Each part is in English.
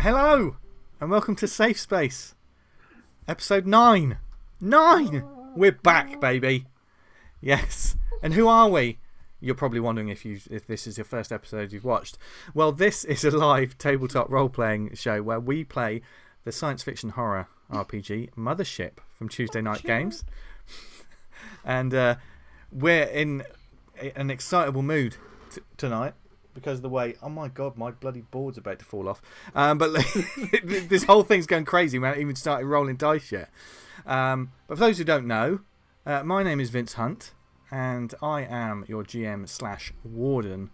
Hello, and welcome to Safe Space, episode 9. 9! We're back, baby. Yes. And who are we? You're probably wondering if this is your first episode you've watched. Well, this is a live tabletop role-playing show where we play the science fiction horror RPG Mothership from Tuesday Night Games. And we're in an excitable mood tonight. Because of the way, oh my god, my bloody board's about to fall off. But this whole thing's going crazy. We haven't even started rolling dice yet. But for those who don't know, my name is Vince Hunt, and I am your GM/Warden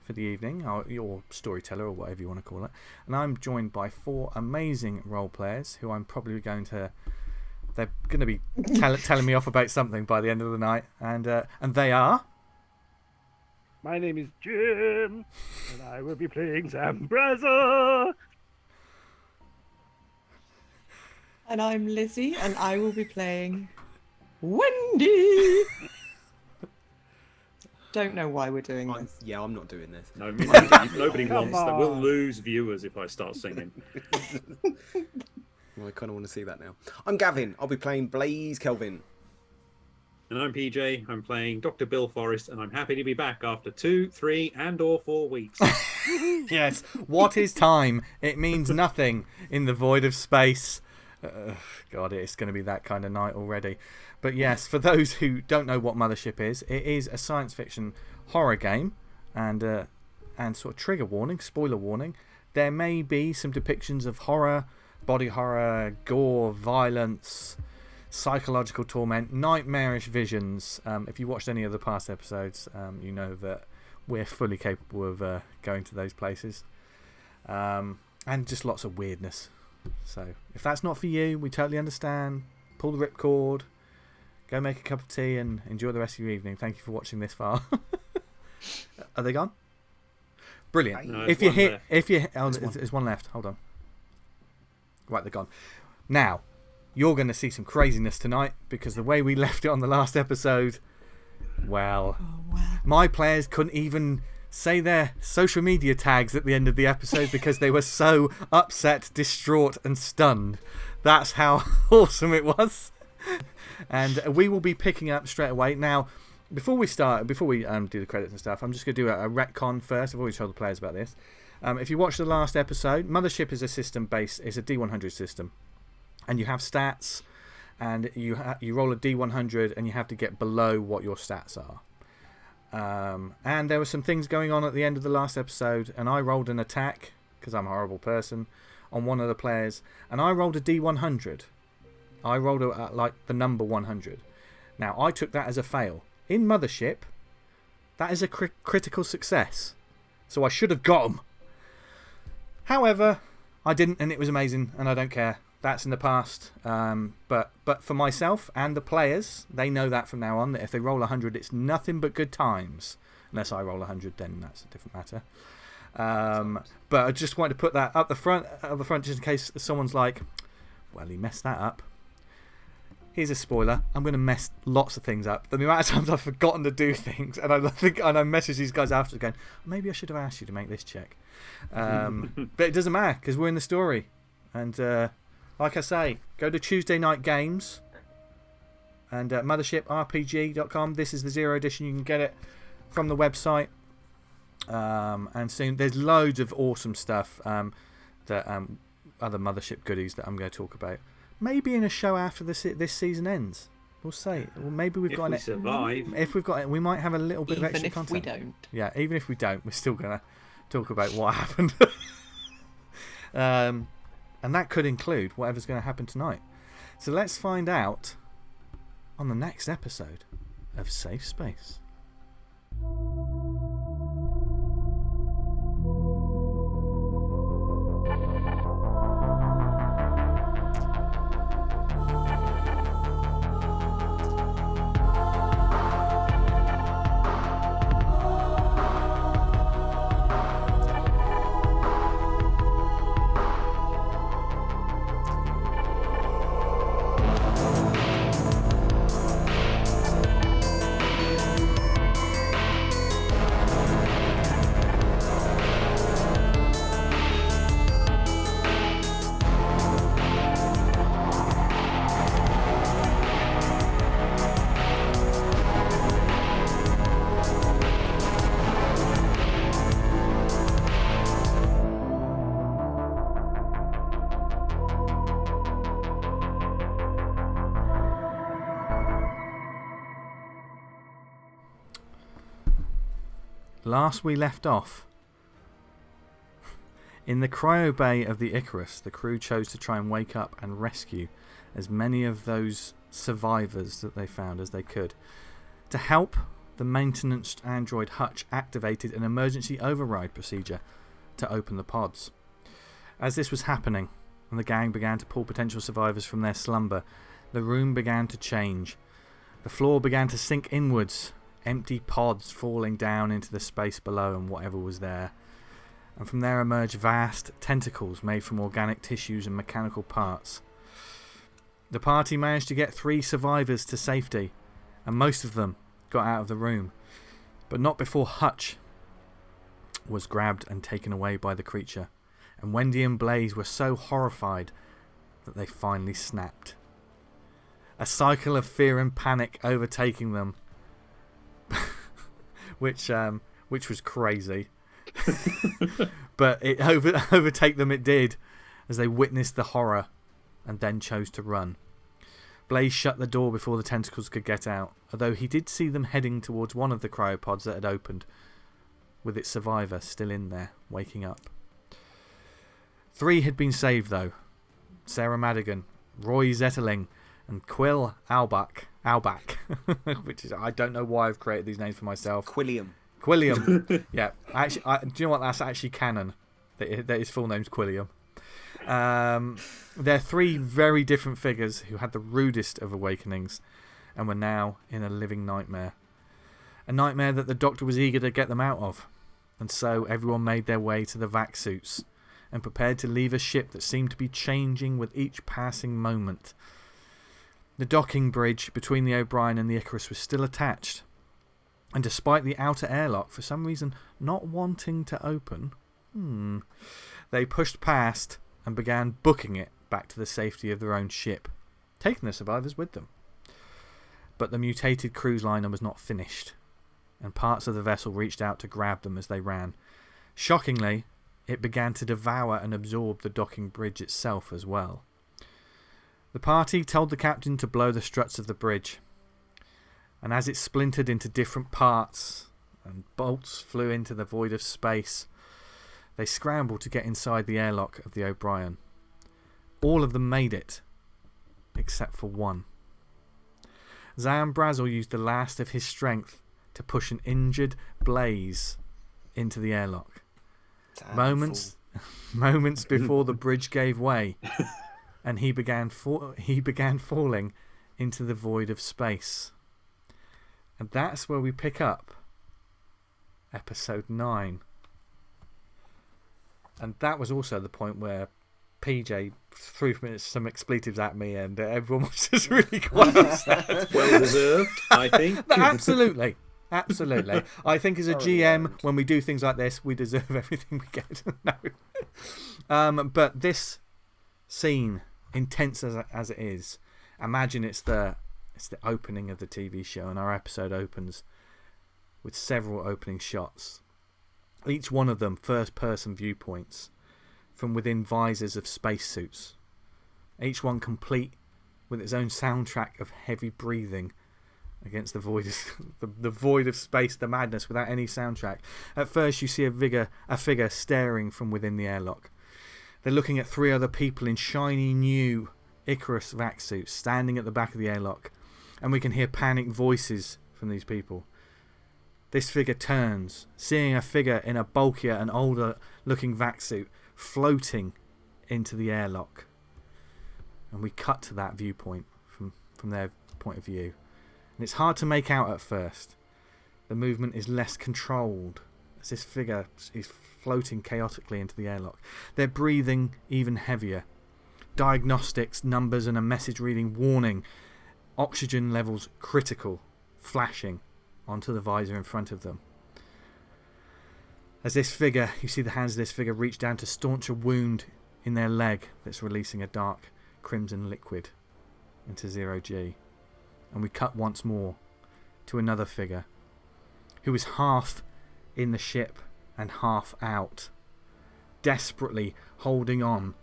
for the evening, or your storyteller, or whatever you want to call it. And I'm joined by 4 amazing role players who I'm probably going to. They're going to be telling me off about something by the end of the night, and they are. My name is Jim, and I will be playing ZAM BRAZEL. And I'm Lizzie, and I will be playing Wendy. Don't know why we're doing this. Yeah, I'm not doing this. No, nobody wants that. We'll lose viewers if I start singing. Well, I kind of want to see that now. I'm Gavin. I'll be playing Blaze Kelvin. And I'm PJ. I'm playing Dr. Bill Forrest, and I'm happy to be back after 2, 3, and/or 4 weeks. Yes. What is time? It means nothing in the void of space. God, it's going to be that kind of night already. But yes, for those who don't know what Mothership is, it is a science fiction horror game, and sort of trigger warning, spoiler warning. There may be some depictions of horror, body horror, gore, violence, psychological torment, nightmarish visions. If you watched any of the past episodes, you know that we're fully capable of going to those places. And just lots of weirdness. So if that's not for you, we totally understand. Pull the ripcord, go make a cup of tea, and enjoy the rest of your evening. Thank you for watching this far. Are they gone? Brilliant. No, if you there's one left. Hold on. Right, they're gone. Now, you're going to see some craziness tonight, because the way we left it on the last episode, well, my players couldn't even say their social media tags at the end of the episode because they were so upset, distraught, and stunned. That's how awesome it was. And we will be picking up straight away. Now, before we do the credits and stuff, I'm just going to do a retcon first. I've already told the players about this. If you watched the last episode, Mothership is a D100 system. And you have stats, and you roll a D100, and you have to get below what your stats are. And there were some things going on at the end of the last episode, and I rolled an attack, because I'm a horrible person, on one of the players, and I rolled a D100. I rolled like the number 100. Now, I took that as a fail. In Mothership, that is a critical success. So I should have got them. However, I didn't, and it was amazing, and I don't care. That's in the past, but for myself and the players, they know that from now on, that if they roll 100, it's nothing but good times. Unless I roll 100, then that's a different matter. But I just wanted to put that up the front, just in case someone's like, well, he messed that up. Here's a spoiler. I'm going to mess lots of things up. The amount of times I've forgotten to do things, and I message these guys after going, maybe I should have asked you to make this check. But it doesn't matter, because we're in the story. And like I say, go to Tuesday Night Games and mothershiprpg.com. This is the 0 edition. You can get it from the website. And soon there's loads of awesome stuff that other Mothership goodies that I'm going to talk about. Maybe in a show after this season ends. We'll see. Well, maybe we've got If we survive. If we've got it, we might have a little bit of extra content. Even if we don't. Yeah, even if we don't, we're still going to talk about what happened. And that could include whatever's going to happen tonight. So let's find out on the next episode of Safe Space. last we left off, in the cryo bay of the Icarus, the crew chose to try and wake up and rescue as many of those survivors that they found as they could. To help, the maintenance android Hutch activated an emergency override procedure to open the pods. As this was happening, and the gang began to pull potential survivors from their slumber, the room began to change. The floor began to sink inwards, empty pods falling down into the space below and whatever was there. And from there emerged vast tentacles made from organic tissues and mechanical parts. The party managed to get 3 survivors to safety, and most of them got out of the room, but not before Hutch was grabbed and taken away by the creature, and Wendy and Blaze were so horrified that they finally snapped. A cycle of fear and panic overtaking them, which was crazy. But it overtake them it did, as they witnessed the horror and then chose to run. Blaze shut the door before the tentacles could get out, although he did see them heading towards one of the cryopods that had opened, with its survivor still in there, waking up. 3 had been saved though. Sarah Madigan, Roy Zetterling, and Quill Albach, which is, I don't know why I've created these names for myself. Quilliam. Yeah, actually, do you know what? That's actually canon. That his full name's Quilliam. They're 3 very different figures who had the rudest of awakenings and were now in a living nightmare. A nightmare that the Doctor was eager to get them out of. And so everyone made their way to the vac suits and prepared to leave a ship that seemed to be changing with each passing moment. The docking bridge between the O'Brien and the Icarus was still attached, and despite the outer airlock for some reason not wanting to open, they pushed past and began booking it back to the safety of their own ship, taking the survivors with them. But the mutated cruise liner was not finished, and parts of the vessel reached out to grab them as they ran. Shockingly, it began to devour and absorb the docking bridge itself as well. The party told the captain to blow the struts of the bridge, and as it splintered into different parts and bolts flew into the void of space, they scrambled to get inside the airlock of the O'Brien. All of them made it, except for one. ZAM BRAZEL used the last of his strength to push an injured Blaze into the airlock. Moments before the bridge gave way, and he began falling into the void of space. And that's where we pick up episode 9. And that was also the point where PJ threw some expletives at me, and everyone was just really quite upset. Well deserved, I think. Absolutely. Absolutely. I think as a GM, when we do things like this, we deserve everything we get. No. But this scene, intense as it is, imagine it's the opening of the TV show, and our episode opens with several opening shots. Each one of them first-person viewpoints from within visors of spacesuits. Each one complete with its own soundtrack of heavy breathing against the void of space, the madness, without any soundtrack. At first you see a figure staring from within the airlock. They're looking at 3 other people in shiny new Icarus vac suits standing at the back of the airlock, and we can hear panicked voices from these people. This figure turns, seeing a figure in a bulkier and older looking vac suit floating into the airlock. And we cut to that viewpoint from their point of view. And it's hard to make out at first. The movement is less controlled as this figure is floating chaotically into the airlock. They're breathing even heavier. Diagnostics, numbers, and a message reading warning. Oxygen levels critical, flashing onto the visor in front of them. As this figure, you see the hands of this figure reach down to staunch a wound in their leg that's releasing a dark crimson liquid into 0G. And we cut once more to another figure who is half in the ship and half out, desperately holding on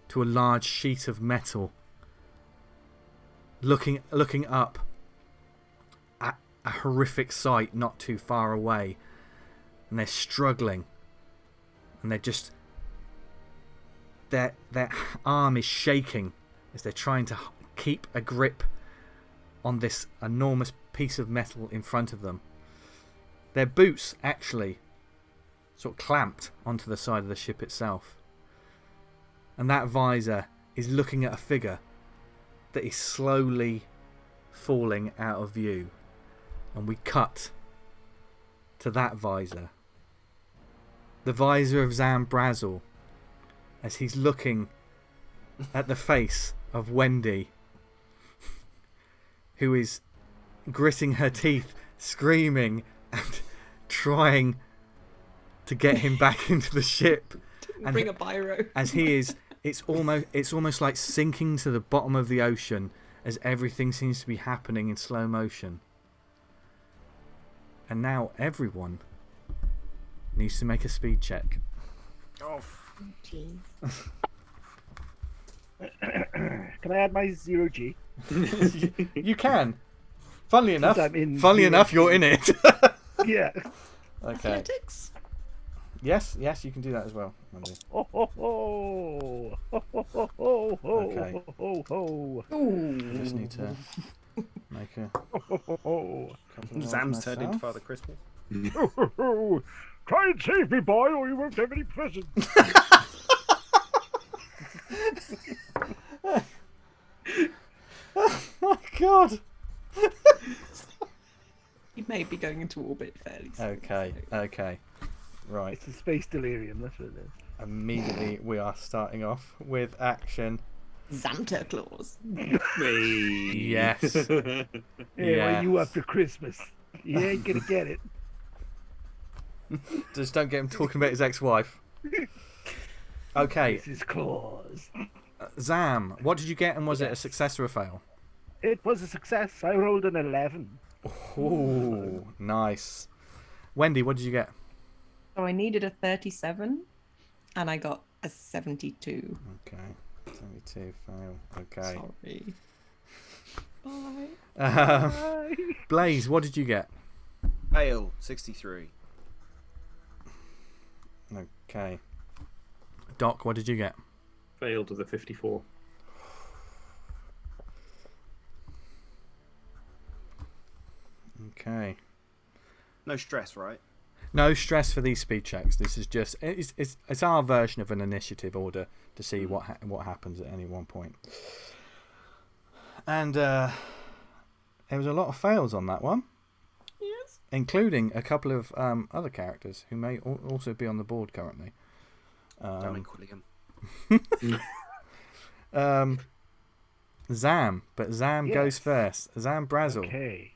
to a large sheet of metal, looking up at a horrific sight not too far away, and they're struggling, and they're just their arm is shaking as they're trying to keep a grip on this enormous piece of metal in front of them. Their boots actually sort of clamped onto the side of the ship itself, and that visor is looking at a figure that is slowly falling out of view, and we cut to that visor, the visor of ZAM BRAZEL, as he's looking at the face of Wendy, who is gritting her teeth, screaming and trying to get him back into the ship. And bring a biro. As he is, it's almost like sinking to the bottom of the ocean, as everything seems to be happening in slow motion. And now everyone needs to make a speed check. Oh, Jeez. Can I add my 0G? You can. Funnily enough, enough, you're in it. Yeah. Okay. Athletics? Yes, you can do that as well. Wendy. Oh, ho, ho. Ho, ho, ho, ho, ho, Okay. ho, ho, I just need to make a ho, ho, ho. couple of Zam's rolls turned into myself. Father Christmas. Ho, ho, ho. Try and save me, boy, or you won't have any presents. Oh my god. You may be going into orbit fairly soon. Okay. Right. It's a space delirium, that's what it is. Immediately we are starting off with action. Santa Claus. Me. Yes. Hey, Yes. are you up for Christmas? You ain't gonna get it. Just don't get him talking about his ex-wife. Okay. This is Claus. Zam, what did you get, and was it a success or a fail? It was a success. I rolled an 11. Ooh, nice. Wendy, what did you get? So I needed a 37, and I got a 72. Okay. 72, fail. Okay. Sorry. Bye. Bye. Blaze, what did you get? Fail, 63. Okay. Doc, what did you get? Failed with a 54. Okay. No stress, right? No stress for these speed checks. This is just it's our version of an initiative order to see what happens at any one point. And there was a lot of fails on that one, Yes. including a couple of other characters who may also be on the board currently. Damn it, Quilligan. Zam, but Zam goes Yes. first. Zam Brazel. Okay.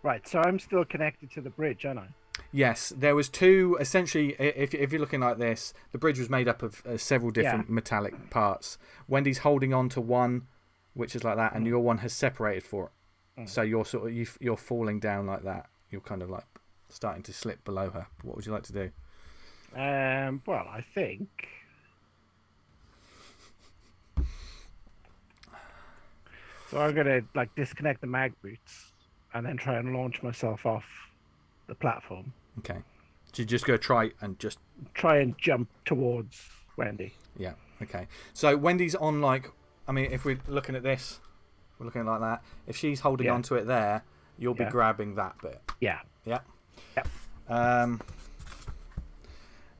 Right, so I'm still connected to the bridge, aren't I? Yes, there was two. Essentially, if you're looking like this, the bridge was made up of several different metallic parts. Wendy's holding on to one, which is like that, and your one has separated for it. So you're sort of you're falling down like that. You're kind of like starting to slip below her. What would you like to do? Well, I think. So I'm gonna like disconnect the mag boots and then try and launch myself off the platform. Okay, so you just go try and just Try and jump towards Wendy. yeah. Okay, so Wendy's on like. I mean, if we're looking at this, we're looking like that. If she's holding onto it there, you'll be grabbing that bit. Yeah. Yeah. Yep.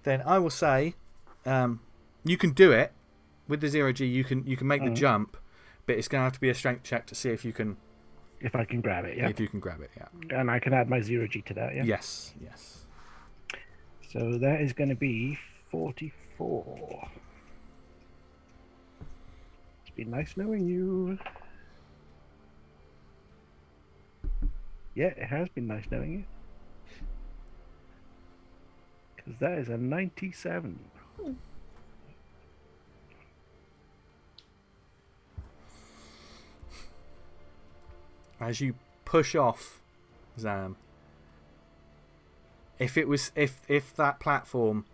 Then I will say, you can do it with the 0G. You can make the jump, but it's going to have to be a strength check to see if you can. If I can grab it, yeah. If you can grab it, yeah. And I can add my 0G to that, yeah. Yes. So that is going to be 44. It's been nice knowing you. Yeah, it has been nice knowing you. Because that is a 97. As you push off, Zam, if that platform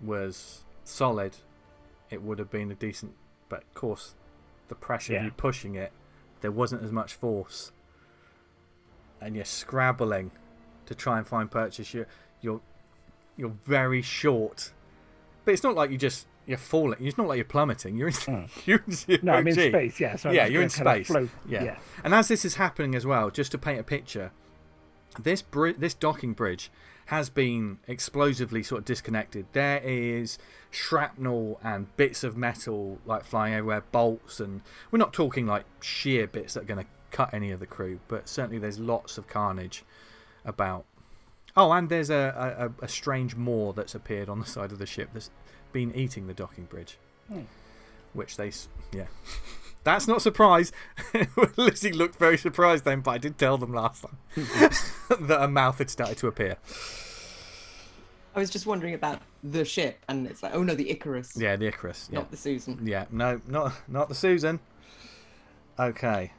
was solid, it would have been a decent. But of course, the pressure of you pushing it, there wasn't as much force, and you're scrabbling to try and find purchase. You're very short, but it's not like you're falling. It's not like you're plummeting. You're in you're in zero No, I'm in G. space. Yeah, so Yeah, you're in space. Yeah. Yeah. And as this is happening as well, just to paint a picture, this docking bridge has been explosively sort of disconnected. There is shrapnel and bits of metal like flying everywhere, bolts, and we're not talking like sheer bits that are going to cut any of the crew, but certainly there's lots of carnage about. Oh, and there's a strange moor that's appeared on the side of the ship that's been eating the docking bridge, which they, yeah. That's not a surprise. Lizzie looked very surprised then, but I did tell them last time that a mouth had started to appear. I was just wondering about the ship, and it's like, oh no, the Icarus. Yeah, the Icarus. Yeah. Not the Susan. Yeah, no, not the Susan. Okay.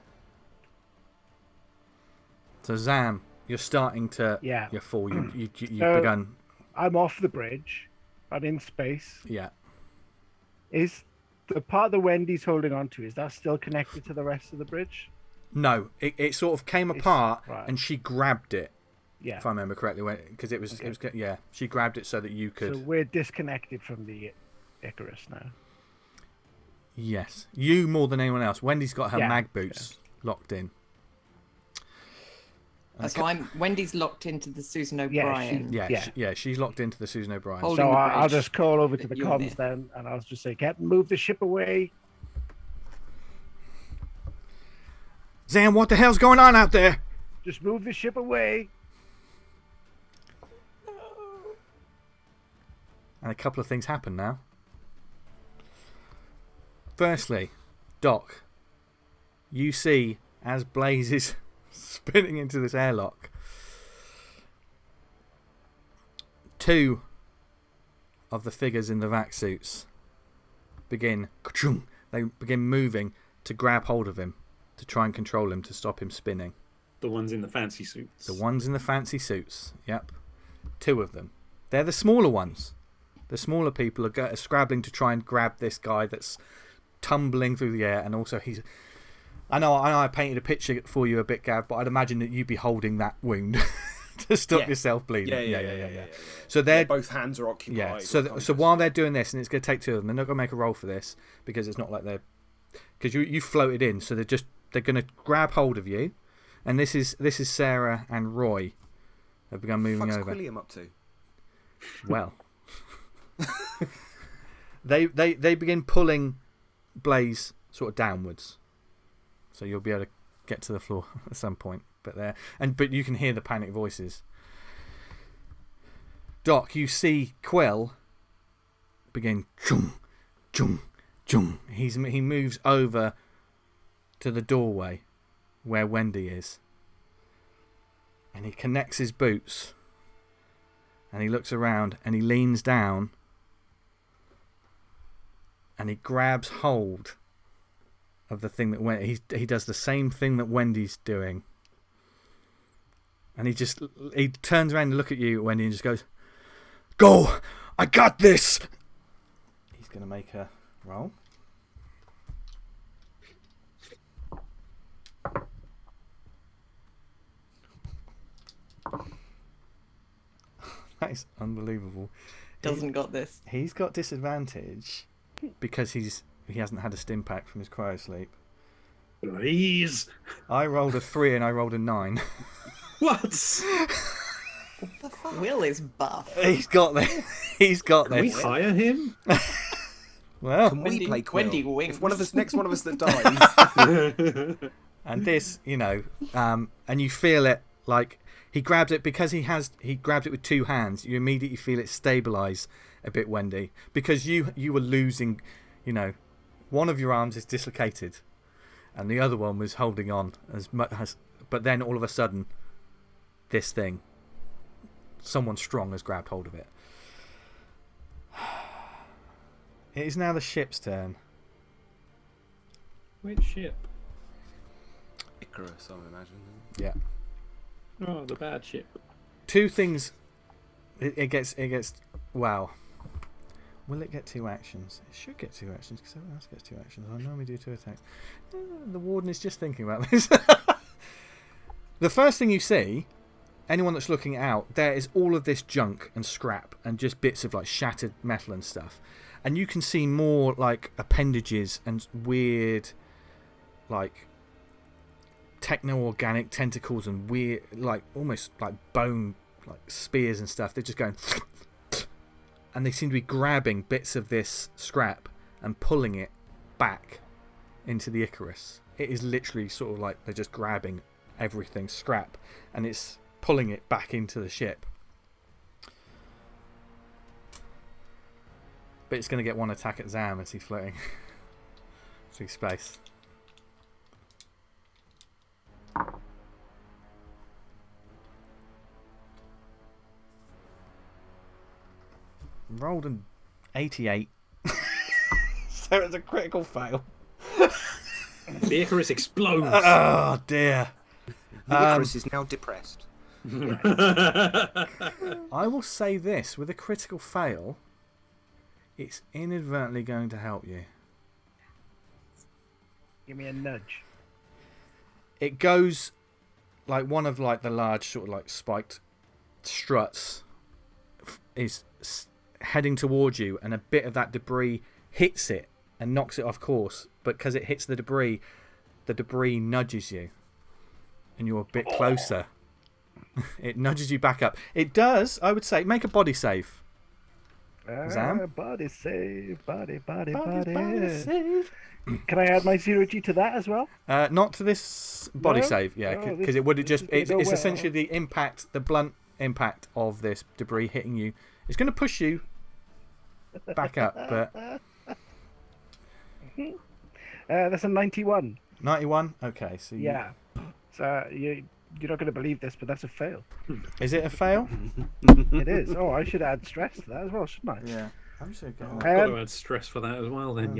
So ZAM, you're starting to you fall. You've begun. I'm off the bridge. I'm in space. Yeah. Is the part that Wendy's holding onto, is that still connected to the rest of the bridge? No, it sort of came apart, and she grabbed it. Yeah. If I remember correctly, because it was she grabbed it so that you could. So we're disconnected from the Icarus now. Yes, you more than anyone else. Wendy's got her mag boots locked in. So Wendy's locked into the Susan O'Brien. She's locked into the Susan O'Brien. So I'll just call over to the comms then, and I'll just say, Captain, move the ship away. ZAM, what the hell's going on out there? Just move the ship away. And a couple of things happen now. Firstly, Doc, you see as Blaze is spinning into this airlock, two of the figures in the vac suits begin moving to grab hold of him, to try and control him, to stop him spinning. The ones in the fancy suits. The ones in the fancy suits, yep. Two of them. They're the smaller ones. The smaller people are scrabbling to try and grab this guy that's tumbling through the air, and also he's... I know I painted a picture for you a bit, Gav, but I'd imagine that you'd be holding that wound to stop yourself bleeding. Yeah. So both hands are occupied. Yeah. So while they're doing this, and it's going to take two of them, they're not going to make a roll for this because it's not like they're, because you floated in, so they're going to grab hold of you, and this is Sarah and Roy have begun moving over. What's Quilliam up to? Well, they begin pulling Blaze sort of downwards. So you'll be able to get to the floor at some point, but you can hear the panic voices. Doc, you see Quill begin chung, chung, chung. He moves over to the doorway where Wendy is, and he connects his boots, and he looks around, and he leans down, and he grabs hold of the thing that he does the same thing that Wendy's doing, and he turns around to look at you, Wendy, and just goes, "Go! I got this!" He's going to make a roll. That is unbelievable. Doesn't got this. He's got disadvantage because he hasn't had a stim pack from his cryosleep. Please. I rolled a 3 and I rolled a 9. What? What the fuck? Will is buff. He's got this. He's got Can we this. hire him? Well, Can we play Quill? Wendy wings. If one of us that dies. and this, and you feel it like he grabs it because he grabbed it with two hands. You immediately feel it stabilize a bit, Wendy, because you were losing. One of your arms is dislocated, and the other one was holding on as much as. But then all of a sudden, this thing, someone strong has grabbed hold of it. It is now the ship's turn. Which ship? Icarus, I would imagine. Yeah. Oh, the bad ship. Two things. It gets. Wow. Will it get 2 actions? It should get 2 actions because everyone else gets 2 actions. I normally do 2 attacks. The warden is just thinking about this. The first thing you see anyone that's looking out, there is all of this junk and scrap and just bits of like shattered metal and stuff. And you can see more like appendages and weird like techno-organic tentacles and weird like almost like bone like spears and stuff. They're just going and they seem to be grabbing bits of this scrap and pulling it back into the Icarus. It is literally sort of like they're just grabbing everything scrap and it's pulling it back into the ship. But it's going to get one attack at Zam as he's floating through space. Rolled an 88. So it's a critical fail. The Icarus explodes. Oh dear. The Icarus is now depressed. I will say this, with a critical fail, it's inadvertently going to help you. Give me a nudge. It goes like one of like the large sort of like spiked struts is heading towards you, and a bit of that debris hits it and knocks it off course. But because it hits the debris nudges you, and you're a bit closer. It nudges you back up. It does, I would say, make a body save. Zam? Body save, body save. Can I add my 0G to that as well? Not to this body save, yeah, because it would have just. It's essentially the impact, the blunt impact of this debris hitting you. It's going to push you back up, but. That's a 91. 91? Okay, so. Yeah. So you're not going to believe this, but that's a fail. Is it a fail? It is. Oh, I should add stress to that as well, shouldn't I? Yeah. I'm just going I've got to add stress for that as well then.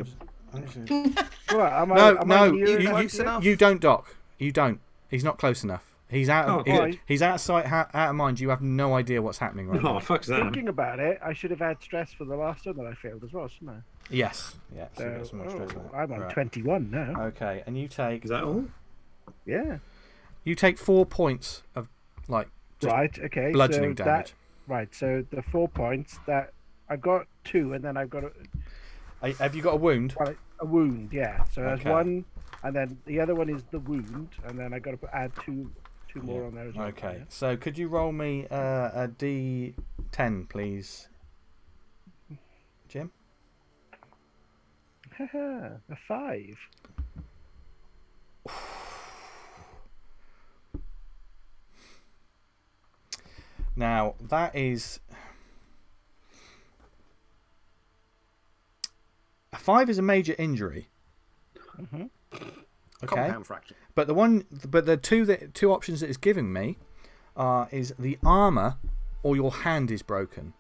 You don't, Doc. You don't. He's not close enough. He's out. He's out of sight, out of mind. You have no idea what's happening right now. Oh, fuck that. Thinking about it, I should have had stress for the last one that I failed as well, shouldn't I? Yes. Yeah. So you got some more stress on that. I'm on 21 now. Okay, and you take. Is that all? Yeah. You take 4 points of like. Right. Okay. Bludgeoning damage. Right. So the 4 points that I've got 2, and then I've got. Have you got a wound? Well, a wound. Yeah. So there's Okay. 1, and then the other one is the wound, and then I got to add two more on there as well. Okay. So could you roll me a D10, please, Jim? A 5. Now that is a 5 is a major injury. Okay. Compound fracture. But the two options that it's giving me is the armor or your hand is broken.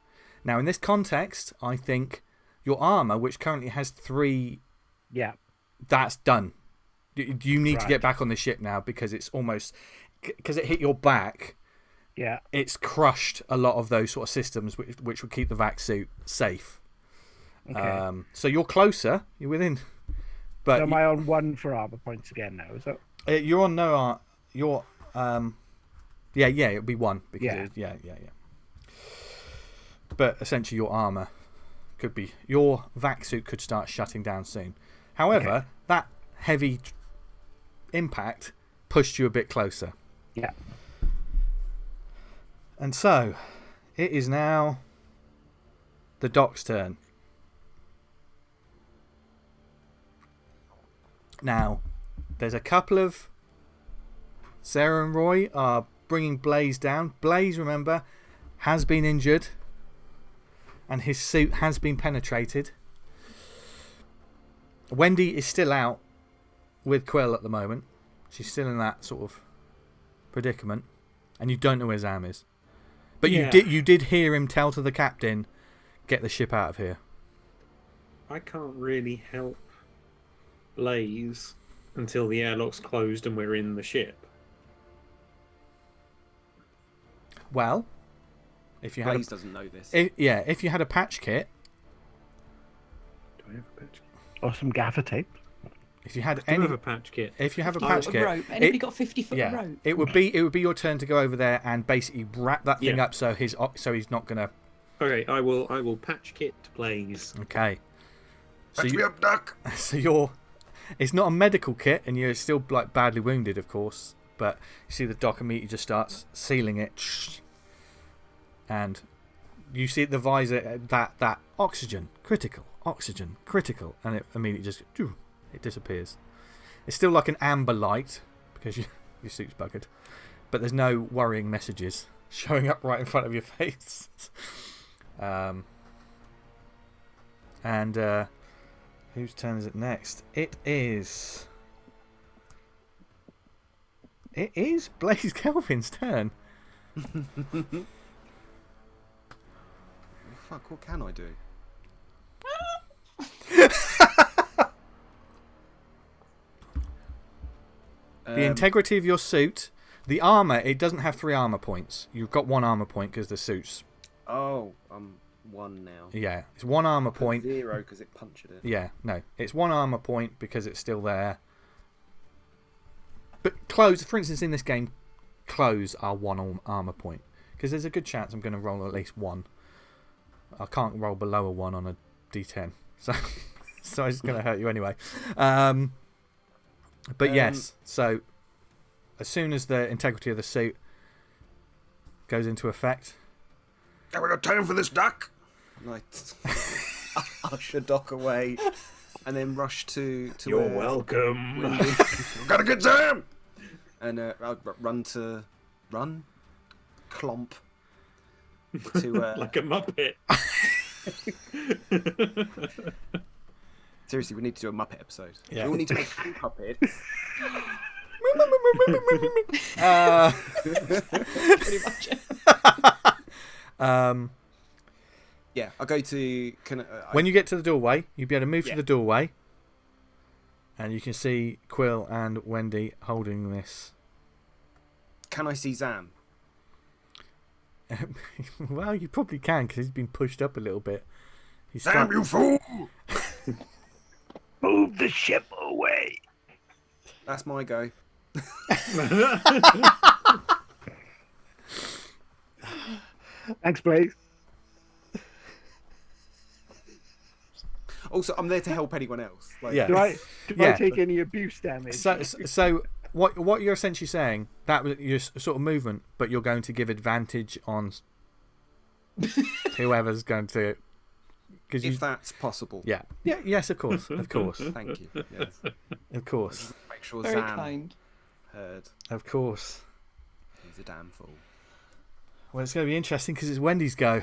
Now in this context, I think your armor, which currently has 3, that's done. You need to get back on the ship now because it's almost because it hit your back. Yeah. It's crushed a lot of those sort of systems which would keep the vac suit safe. Okay. So you're closer. You're within. But so am I on 1 for armor points again now? Is that? You're on no. You're yeah. It'll be 1 because yeah. But essentially, your armor could be your vac suit could start shutting down soon. However, that heavy impact pushed you a bit closer. Yeah. And so, it is now the Doc's turn. Now, there's a couple of. Sarah and Roy are bringing Blaze down. Blaze, remember, has been injured. And his suit has been penetrated. Wendy is still out with Quill at the moment. She's still in that sort of predicament. And you don't know where Zam is. But you did hear him tell to the captain, get the ship out of here. I can't really help Blaze until the airlock's closed and we're in the ship. Well, if you had Blaze doesn't know this. if you had a patch kit. Do I have a patch? Or some gaffer tape. If you had I do any, have a patch kit. if you have a Oh, patch a kit, rope. Anybody got 50 foot of rope? it would be your turn to go over there and basically wrap that thing up so he's not gonna. Okay, I will patch kit Blaze. Okay. Patch me up, Duck. So it's not a medical kit, and you're still like badly wounded, of course. But you see the doc immediately just starts sealing it, and you see the visor that oxygen critical, and it immediately just it disappears. It's still like an amber light because your suit's buggered, but there's no worrying messages showing up right in front of your face. And whose turn is it next? It is Blaze Kelvin's turn. Fuck, what can I do? The integrity of your suit, the armor, it doesn't have 3 armor points. You've got 1 armor point because the suit's. Oh, I'm 1 now. Yeah, it's 1 armor point. 0 because it punctured it. Yeah, no, it's 1 armor point because it's still there. But clothes, for instance, in this game, clothes are 1 armor point because there's a good chance I'm going to roll at least 1. I can't roll below a 1 on a d10, so it's going to hurt you anyway. But yes, so as soon as the integrity of the suit goes into effect, have we got time for this, Duck? And I usher Doc away, and then rush to You're welcome. We've got a good time. And I'll clomp to like a Muppet. Seriously, we need to do a Muppet episode. Yeah. We all need to make 2 puppets. Pretty much. Yeah, I'll go to. When you get to the doorway, you'll be able to move to the doorway, and you can see Quill and Wendy holding this. Can I see Zam? Well, you probably can because he's been pushed up a little bit. Zam, you fool! Move the ship away. That's my go. Thanks, Blaze. Also, I'm there to help anyone else. Like, Yeah. Do I take any abuse damage? So what you're essentially saying, that was your sort of movement, but you're going to give advantage on whoever's going to. If that's possible. Yeah. Yes, of course. Of course. Thank you. Yes. Of course. Make sure Very Zam kind. heard. Of course. He's a damn fool. Well, it's going to be interesting because it's Wendy's go.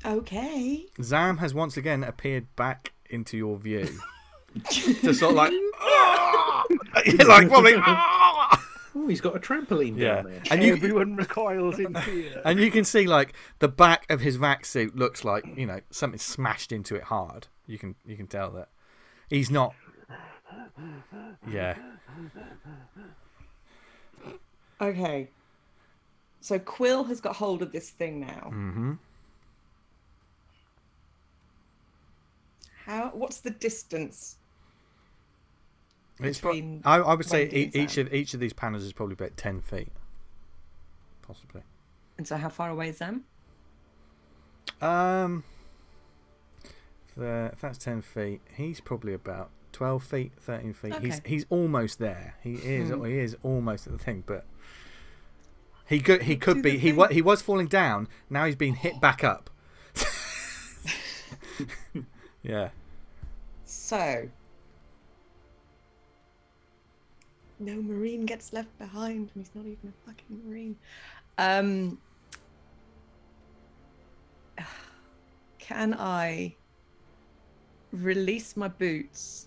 Okay. Zam has once again appeared back into your view. Just sort of like, like probably. Oh, he's got a trampoline down there. And everyone recoils in fear. And you can see like the back of his vac suit looks like something smashed into it hard. You can tell that he's not. Yeah. Okay. So Quill has got hold of this thing now. Mm-hmm. What's the distance? It's Between I would say Wendy and each Zam. of these panels is probably about 10 feet, possibly. And so how far away is Zam? If that's 10 feet, he's probably about 12 feet, 13 feet. Okay. He's almost there. He is almost at the thing, but he could be. He was falling down. Now he's been hit back up. Yeah. So no Marine gets left behind, and he's not even a fucking Marine. Can I release my boots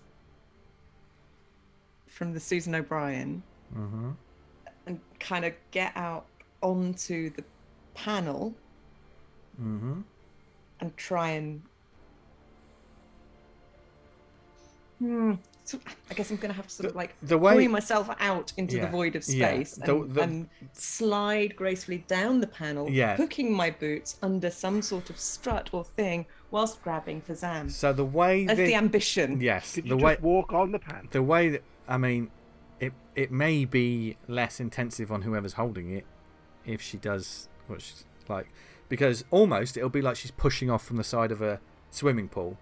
from the Susan O'Brien and kind of get out onto the panel and try and So I guess I'm going to have to sort of like the way- pull myself out into the Yeah, void of yeah. space The- and slide gracefully down the panel, Yeah. hooking my boots under some sort of strut or thing whilst grabbing for Zam. So the way That's the ambition. yes, Could the you way just walk on the pan? the way that, I mean, it may be less intensive on whoever's holding it if she does what she's like, because almost it'll be like she's pushing off from the side of a swimming pool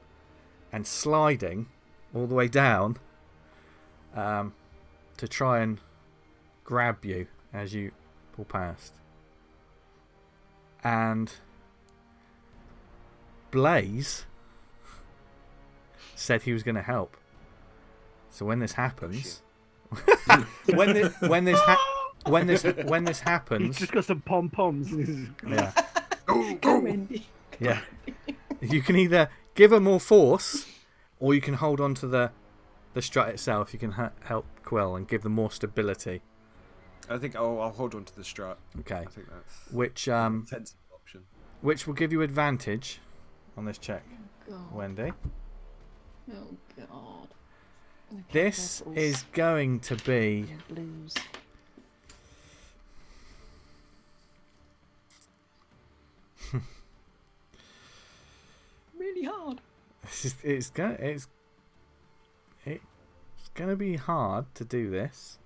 and sliding all the way down to try and grab you as you pull past. And Blaze said he was going to help. So when this happens, when this happens, He's just got some pom poms. yeah, Go, Wendy. yeah, you can either give her more force, or you can hold on to the strut itself. You can help Quill and give them more stability. I think I'll hold on to the strut. Okay, I think that's which a sensible option. which will give you advantage on this check, God. Wendy. Oh God. Okay, This purples is going to be and blues. Really hard. it's gonna be hard to do this.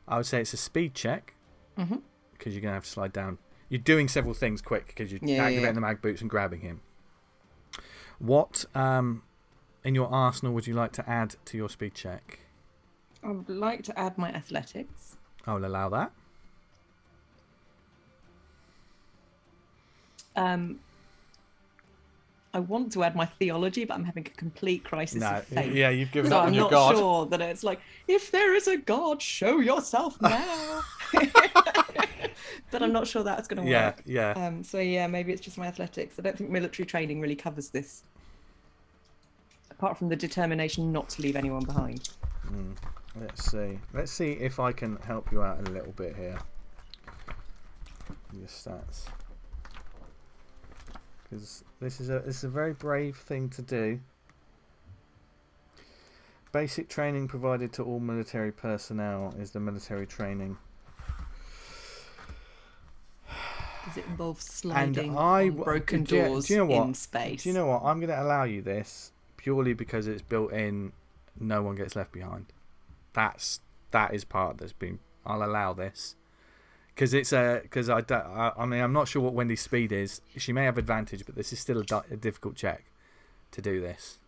I would say it's a speed check Mhm. because you're gonna have to slide down. You're doing several things quick because you're activating the mag boots and grabbing him. What in your arsenal would you like to add to your speed check? I would like to add my athletics. I will allow that. I want to add my theology, but I'm having a complete crisis of faith. Yeah, you've given So up on I'm your not god. sure that it's like, if there is a god, show yourself now. But I'm not sure that's going to Yeah, work. yeah. So yeah, maybe it's just my athletics. I don't think military training really covers this. Apart from the determination not to leave anyone behind. Let's see. Let's see if I can help you out a little bit here. Your stats. Because this is a very brave thing to do. Basic training provided to all military personnel is the military training. Does it involve sliding And on broken doors do you know what? in space? Do you know what? I'm going to allow you this purely because it's built in. No one gets left behind. That is part that's been. I'll allow this because it's because I mean I'm not sure what Wendy's speed is. She may have advantage, but this is still a difficult check to do this.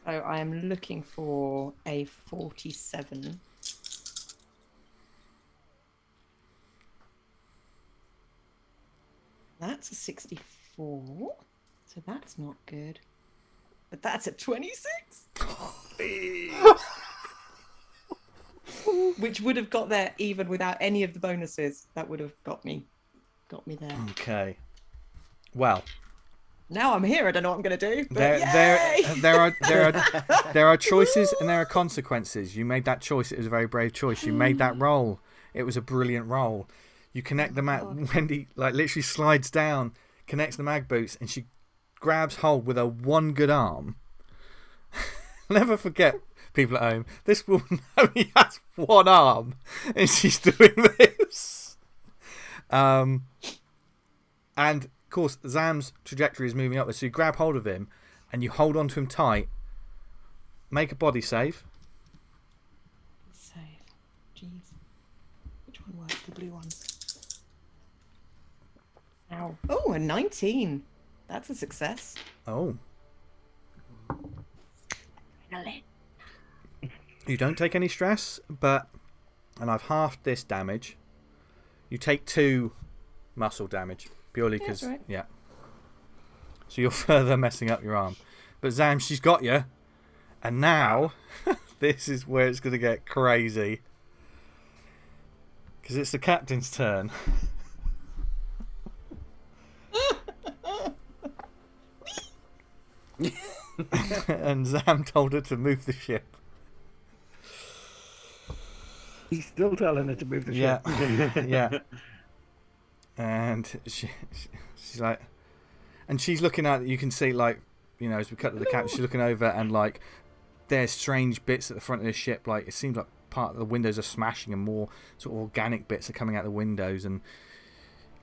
So I am looking for a 47. That's a 64. So that's not good. But that's a 26. Which would have got there even without any of the bonuses. That would have got me there. Okay. Well, Now I'm here. I don't know what I'm going to do. But there are choices and there are consequences. You made that choice. It was a very brave choice. You made that roll. It was a brilliant roll. You connect the mag. Wendy like literally slides down, connects the mag boots, and she grabs hold with her one good arm. Never forget, people at home, this woman only has one arm, and she's doing this. And of course, Zam's trajectory is moving upwards, so you grab hold of him and you hold on to him tight. Make a body save. Save. Jeez. Which one works? The blue one. Ow. Oh, a 19. That's a success. Oh. You don't take any stress, but, and I've halved this damage. You take 2 muscle damage purely because, right. yeah. So you're further messing up your arm. But Zam, she's got you. And now, this is where it's going to get crazy. Because it's the captain's turn. And Zam told her to move the ship. He's still telling her to move the Yeah, ship. yeah. And she's like, and she's looking at. You can see like, you know, as we cut to the captain, she's looking over and like, there's strange bits at the front of the ship. Like, it seems like part of the windows are smashing and more sort of organic bits are coming out the windows. And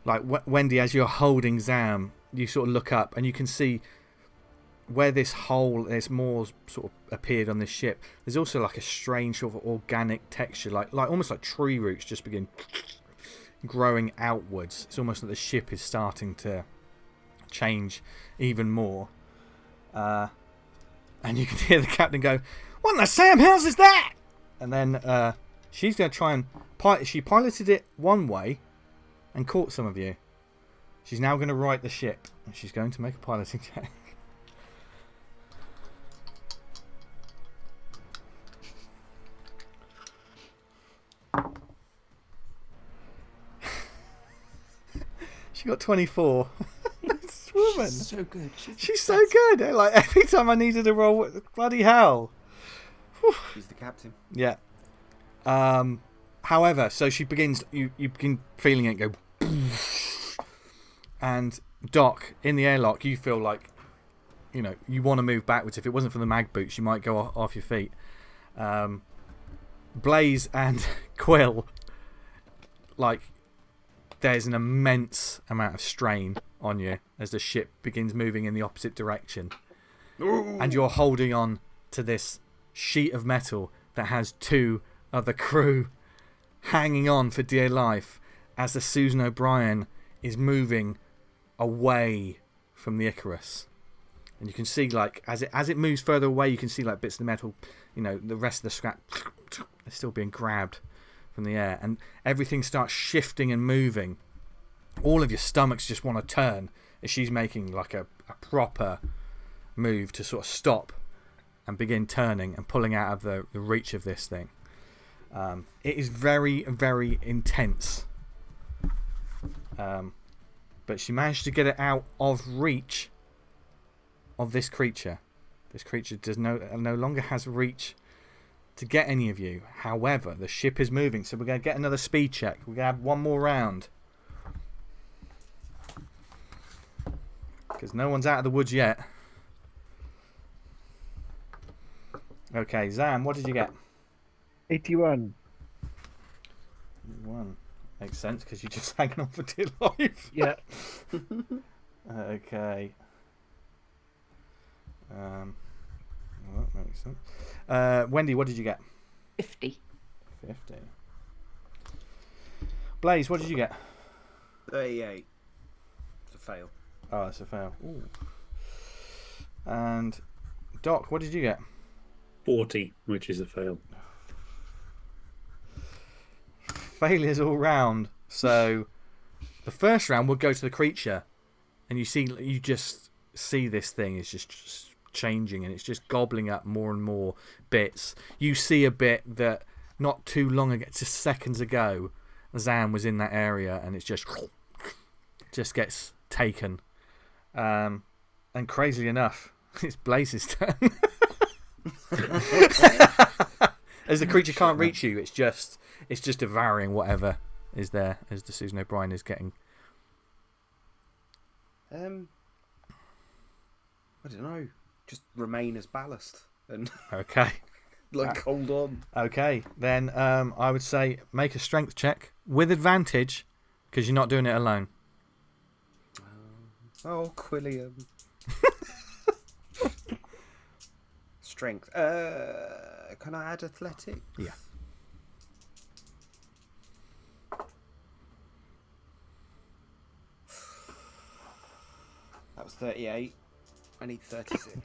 like Wendy, as you're holding Zam, you sort of look up and you can see where this hole, there's more sort of appeared on this ship. There's also like a strange sort of organic texture, like almost like tree roots just begin growing outwards. It's almost like the ship is starting to change even more. And you can hear the captain go, "What in the Sam house is that?" And then she's going to try and she piloted it one way and caught some of you. She's now going to right the ship and she's going to make a piloting check. She got 24. This woman. She's so good. She's so good. Like, every time I needed a roll, bloody hell. He's the captain. Yeah. However, so she begins. You begin feeling it go. And Doc, in the airlock, you feel like, you know, you want to move backwards. If it wasn't for the mag boots, you might go off your feet. Blaze and Quill, like, there's an immense amount of strain on you as the ship begins moving in the opposite direction. Ooh. And you're holding on to this sheet of metal that has two of the crew hanging on for dear life as the Susan O'Brien is moving away from the Icarus. And you can see, like, as it moves further away, you can see like bits of the metal, you know, the rest of the scrap is still being grabbed from the air, and everything starts shifting and moving. All of your stomachs just want to turn as she's making like a proper move to sort of stop and begin turning and pulling out of the reach of this thing. It is very, very intense. But she managed to get it out of reach of this creature. This creature does no longer has reach to get any of you. However, the ship is moving, so we're going to get another speed check. We're going to have one more round. Because no one's out of the woods yet. Okay, Zam, what did you get? 81. 1. Makes sense, because you're just hanging on for dear life. Yeah. Okay. Well, that makes sense. Wendy, what did you get? 50. 50. Blaze, what did you get? 38. It's a fail. Oh, that's a fail. Ooh. And Doc, what did you get? 40, which is a fail. Failures all round. So the first round will go to the creature, and you just see this thing is just changing, and it's just gobbling up more and more bits. You see a bit that not too long ago, just seconds ago, Zam was in that area, and it's just gets taken. And crazily enough, it's Blaze's turn. As the creature can't reach you, it's just devouring whatever is there as the Susan O'Brien is getting. I don't know. Just remain as ballast and Okay. like hold on. Okay, then I would say make a strength check with advantage because you're not doing it alone. Oh, Quilliam. Strength. Can I add athletics? Yeah. That was 38. I need 36.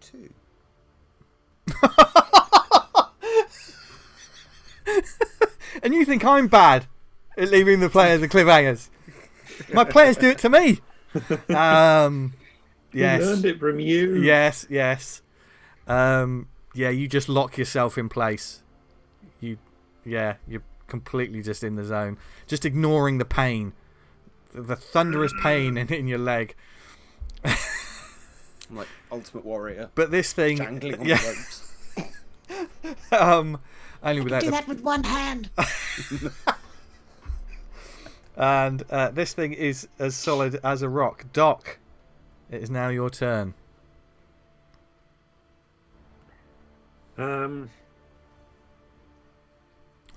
Two. And you think I'm bad at leaving the players the cliffhangers? My players do it to me. Yes. He learned it from you. Yes. Yeah, you just lock yourself in place. You're completely just in the zone, just ignoring the pain, the thunderous pain in your leg. I'm like Ultimate Warrior. But this thing, jangling on the ropes. only without do that with one hand. And this thing is as solid as a rock. Doc, it is now your turn.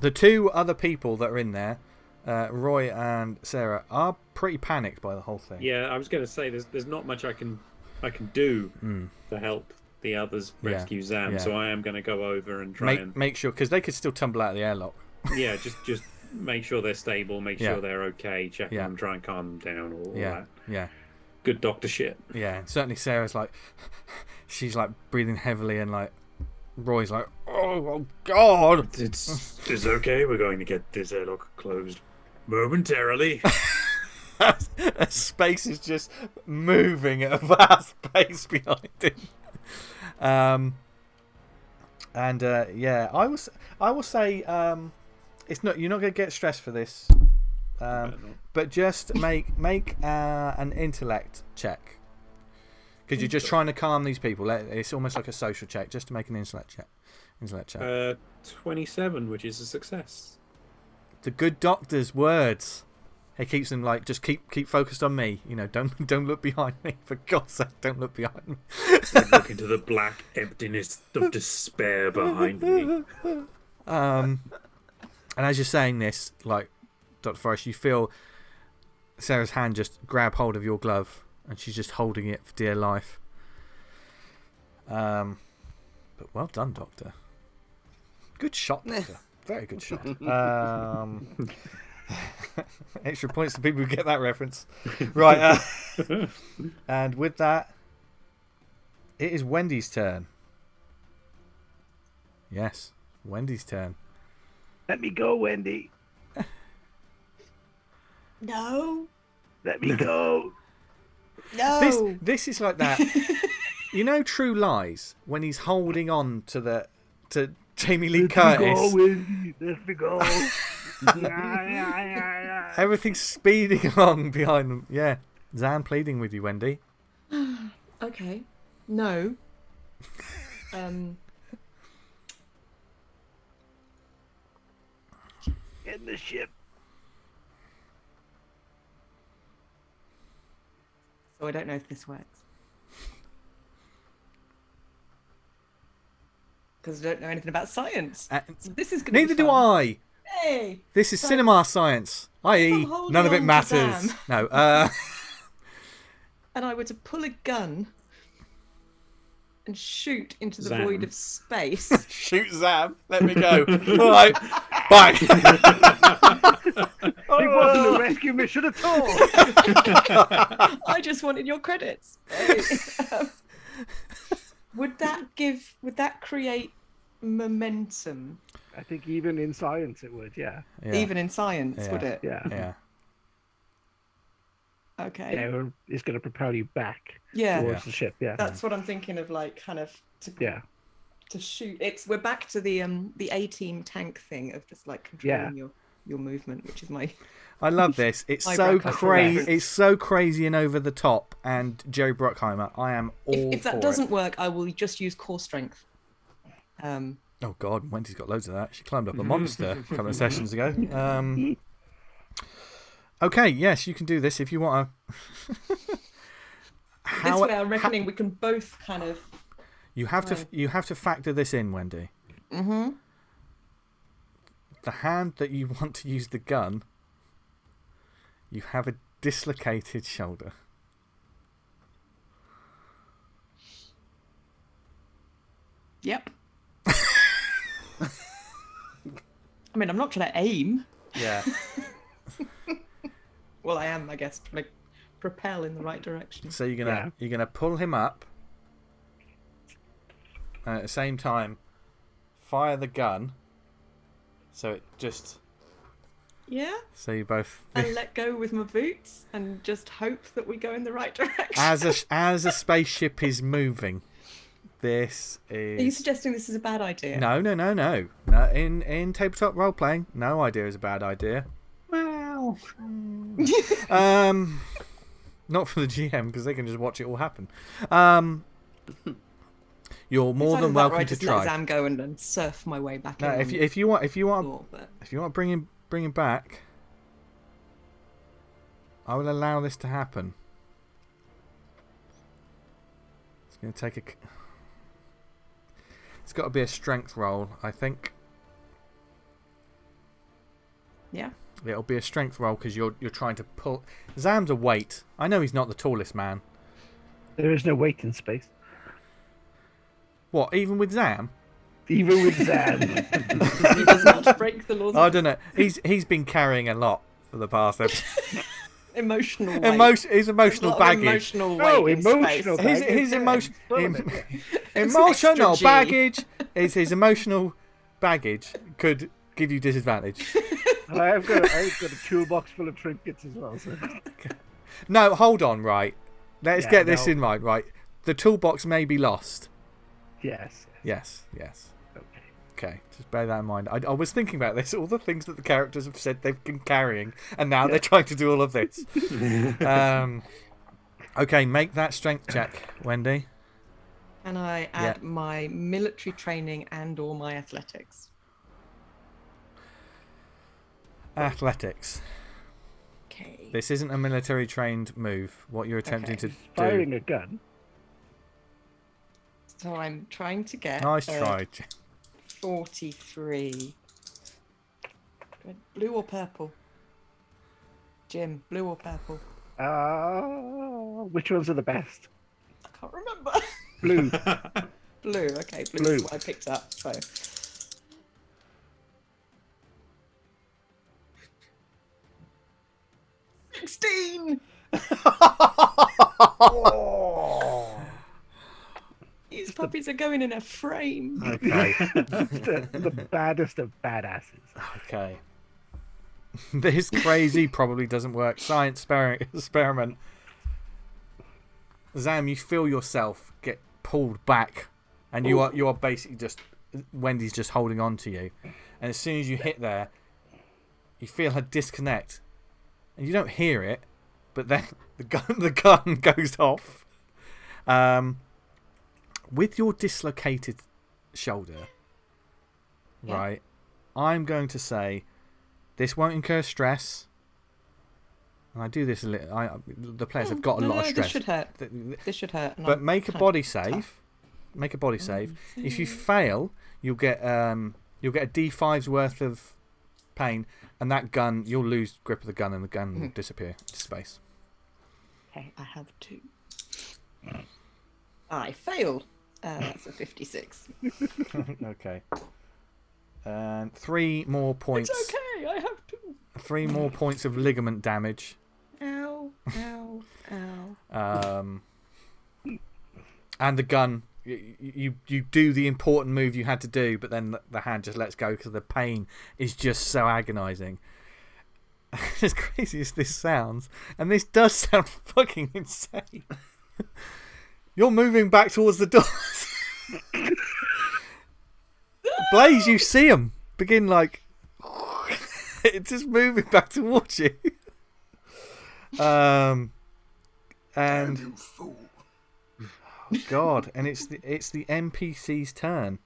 The two other people that are in there, Roy and Sarah, are pretty panicked by the whole thing. Yeah, I was going to say there's not much I can do to help the others rescue Zam. Yeah. So I am going to go over and try and make sure, because they could still tumble out of the airlock. yeah, just make sure they're stable, make sure they're okay, check on them, try and calm them down, all that. Yeah. Good doctor shit. Yeah, certainly Sarah's like, she's like breathing heavily, and like Roy's like, oh God. It's okay. We're going to get this airlock closed momentarily. Space is just moving at a vast pace behind him. I will say, it's not, you're not going to get stressed for this, but just make an intellect check, because you're just trying to calm these people. It's almost like a social check, just to make an intellect check. 27, which is a success. The good doctor's words. It keeps them like, just keep focused on me. You know, don't look behind me. For God's sake, don't look behind me. Look into the black emptiness of despair behind me. And as you're saying this, like, Dr. Forrest, you feel Sarah's hand just grab hold of your glove, and she's just holding it for dear life. But well done, Doctor. Good shot, Doctor. Very good shot. Extra points to people who get that reference. Right. And with that, it is Wendy's turn. Yes, Wendy's turn. Let me go, Wendy. No. Let me go. No. This is like that. You know, True Lies, when he's holding on to Jamie Lee Curtis. Let me go, Wendy. Let me go. Everything's speeding along behind them. Yeah, Zan pleading with you, Wendy. Okay. No. In the ship. So I don't know if this works. Because I don't know anything about science. So this is going to Neither do I. Hey. This is cinema science, i.e., holding none of it on to matters. Zam. No. And I were to pull a gun and shoot into the Zam. void of space. Shoot Zam. Let me go. All right. Bye. It wasn't a rescue mission at all. I just wanted your credits. Hey. Would that create momentum? I think even in science it would, yeah. Even in science, would it? Yeah. Yeah. Okay. Yeah, it's going to propel you back Yeah. towards the ship, yeah. That's what I'm thinking of, like, kind of to shoot. We're back to the A-team tank thing of just like controlling your movement, which is my. I love this. It's so crazy. It's so crazy and over the top. And Jerry Bruckheimer, I am all If that for doesn't it. work, I will just use core strength. Oh God, Wendy's got loads of that. She climbed up a monster a couple of sessions ago. Okay, yes, you can do this if you want to. This way, I'm reckoning we can both kind of. You have to factor this in, Wendy. Mm-hmm. The hand that you want to use the gun, you have a dislocated shoulder. Yep. I mean, I'm not trying to aim. Yeah. Well, I am, I guess, trying to propel in the right direction. So you're gonna pull him up, and at the same time, fire the gun. So it just. Yeah. So you both. And let go with my boots and just hope that we go in the right direction. As a spaceship is moving, this is. Are you suggesting this is a bad idea? No. In tabletop role playing, no idea is a bad idea. Well, not for the GM because they can just watch it all happen. You're more than welcome to try. Let Zam go and surf my way back. No, in if you want to but... bring him back. I will allow this to happen. It's going to take a... It's got to be a strength roll, I think. Yeah. It'll be a strength roll because you're trying to pull... Zam's a weight. I know he's not the tallest man. There is no weight in space. What, even with Zam? Even with Zam. He does not break the laws. I don't know. He's been carrying a lot for the past episode. Emotional weight. His emotional baggage. Emotional weight. Emotional baggage. His emotional extra G. baggage is his emotional baggage could give you disadvantage. I've got a toolbox full of trinkets as well. So. No, hold on, right. Let's get this in right. The toolbox may be lost. Yes. Yes. Okay, just bear that in mind. I was thinking about this, all the things that the characters have said they've been carrying, and now they're trying to do all of this. Okay, make that strength check, Wendy. And I add my military training and or my athletics. Athletics. Okay. This isn't a military trained move. What you're attempting to do. Firing a gun. So I'm trying to get... Nice try. 43. Blue or purple? Jim, blue or purple? Which ones are the best? I can't remember. Blue. Blue, okay. Blue is what I picked up. So. $16! These puppies are going in a frame. Okay. the baddest of badasses. Okay. This crazy probably doesn't work. Science experiment. Zam, you feel yourself get pulled back, and you are basically just... Wendy's just holding on to you. And as soon as you hit there, you feel her disconnect. And you don't hear it, but then the gun goes off. With your dislocated shoulder, right, I'm going to say this won't incur stress. And I do this a little. The players have got a lot of stress. This should hurt. This should hurt. But make a body save. Make a body save. If you fail, you'll get a D5's worth of pain, and that gun, you'll lose grip of the gun, and the gun will disappear into space. Okay, I have 2. I failed. That's a 56. Okay. And 3 more points. It's okay, I have 2. 3 more points of ligament damage. Ow, ow, ow. And the gun, you do the important move you had to do, but then the hand just lets go because the pain is just so agonising. As crazy as this sounds, and this does sound fucking insane. You're moving back towards the doors. Blaze, you see him begin like it's just moving back towards you. And you fool. Oh God, and it's the NPC's turn.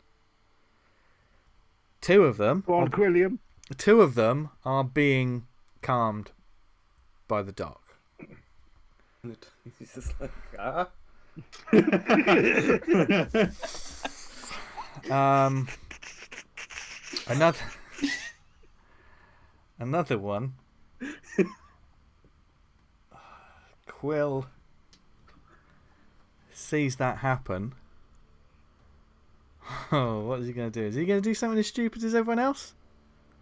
2 of them. Go on, Quilliam. 2 of them are being calmed by the dock. He's just like, ah. Another one. Quill sees that happen. Oh, what is he going to do? Is he going to do something as stupid as everyone else?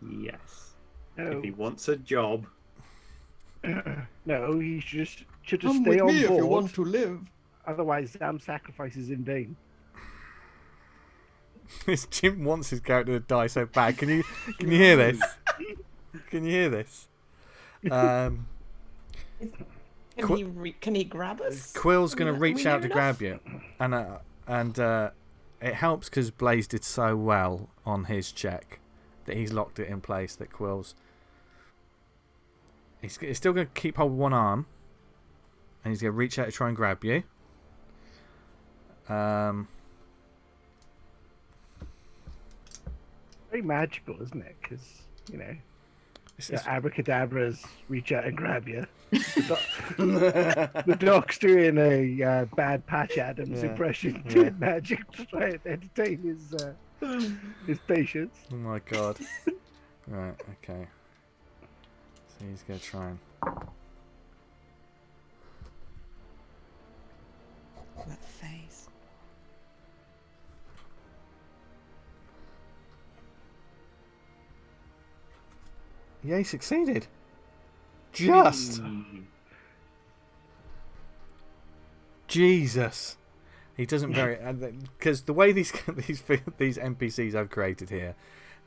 Yes. No. If he wants a job. No, he should just Come stay with on me board. if you want to live. Otherwise, Zam sacrifices in vain. This Jim wants his character to die so bad. Can you hear this? Can you hear this? Can he grab us? Quill's going to reach out to grab you, and it helps because Blaze did so well on his check that he's locked it in place. That Quill's he's still going to keep hold of one arm, and he's going to reach out to try and grab you. Very magical, isn't it? Because Abracadabras reach out and grab you. The doc's doing a bad Patch Adams impression doing magic to try and entertain his patients. Oh my god. Right, okay. So he's going to try and... That face. Yeah, he succeeded. Just. Jesus. He doesn't very... Because the way these NPCs I've created here,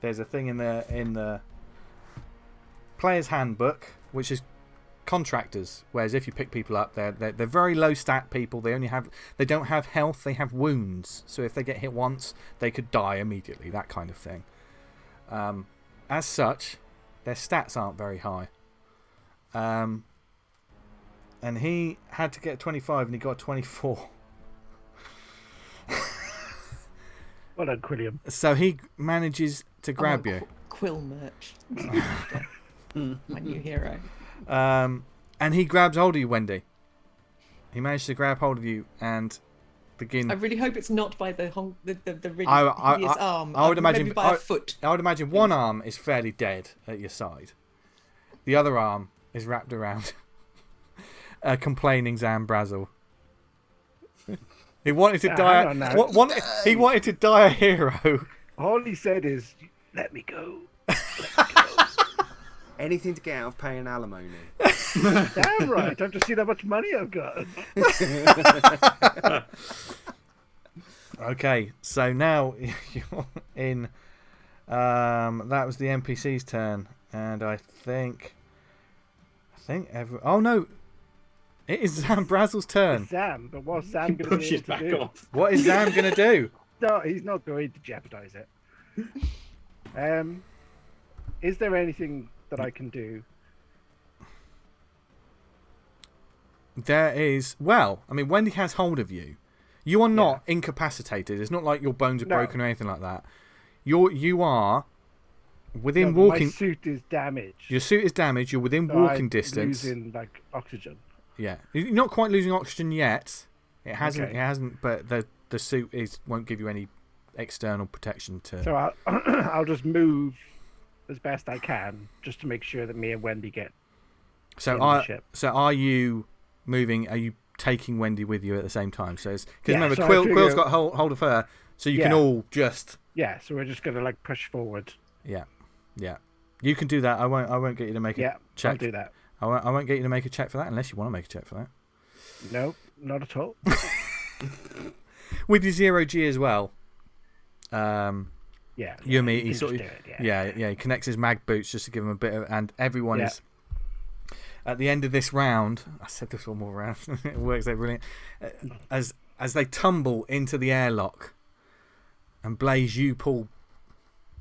there's a thing in the player's handbook, which is contractors, whereas if you pick people up, they're very low stat people. They don't have health, they have wounds. So if they get hit once, they could die immediately, that kind of thing. As such, their stats aren't very high. And he had to get 25 and he got 24. Well done, Quilliam. So he manages to grab you. Quill merch. My new hero. And he grabs hold of you, Wendy. He managed to grab hold of you and begin. I really hope it's not by the really I hideous arm. I would imagine maybe by a foot. I would imagine one arm is fairly dead at your side. The other arm is wrapped around a complaining ZAM BRAZEL. He wanted to die. He wanted to die a hero. All he said is, "Let me go." Anything to get out of paying alimony. Damn right. I've just seen how much money I've got. Okay, so now you're in. That was the NPC's turn, and I think oh no, it is ZAM BRAZEL's turn. It's Zam, but what's Zam going to do? Off. What is ZAM going to do? No, he's not going to jeopardize it. Is there anything that I can do? There is. Well, I mean, Wendy has hold of you. You are not incapacitated. It's not like your bones are broken or anything like that. You are within walking. My suit is damaged. Your suit is damaged. You're within walking distance. Losing like oxygen. Yeah, you're not quite losing oxygen yet. It hasn't. Okay. It hasn't. But the suit won't give you any external protection to. So I'll just move as best I can, just to make sure that me and Wendy get. So are you moving? Are you taking Wendy with you at the same time? So because remember, Quill's got hold of her, so you can all just. Yeah, so we're just gonna like push forward. Yeah. You can do that. I won't get you to make a check. I'll do that. I won't get you to make a check for that unless you want to make a check for that. No, not at all. With your 0G as well. Yumi, he sort of he connects his mag boots just to give him a bit of, and everyone is at the end of this round. I said this one more round. It works out brilliant. As they tumble into the airlock, and Blaze, you pull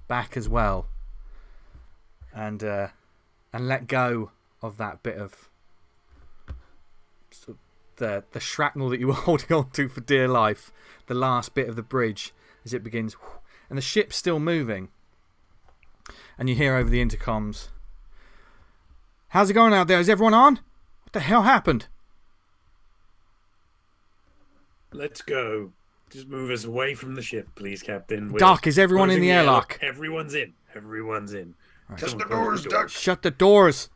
back as well, and let go of that bit of the shrapnel that you were holding on to for dear life, the last bit of the bridge as it begins, and the ship's still moving, and you hear over the intercoms, "How's it going out there? Is everyone on? What the hell happened?" Let's go. Just move us away from the ship, please, Captain. Doc, is everyone in the airlock? Everyone's in. Everyone's in. Right. Shut the doors, Doc. Shut the doors.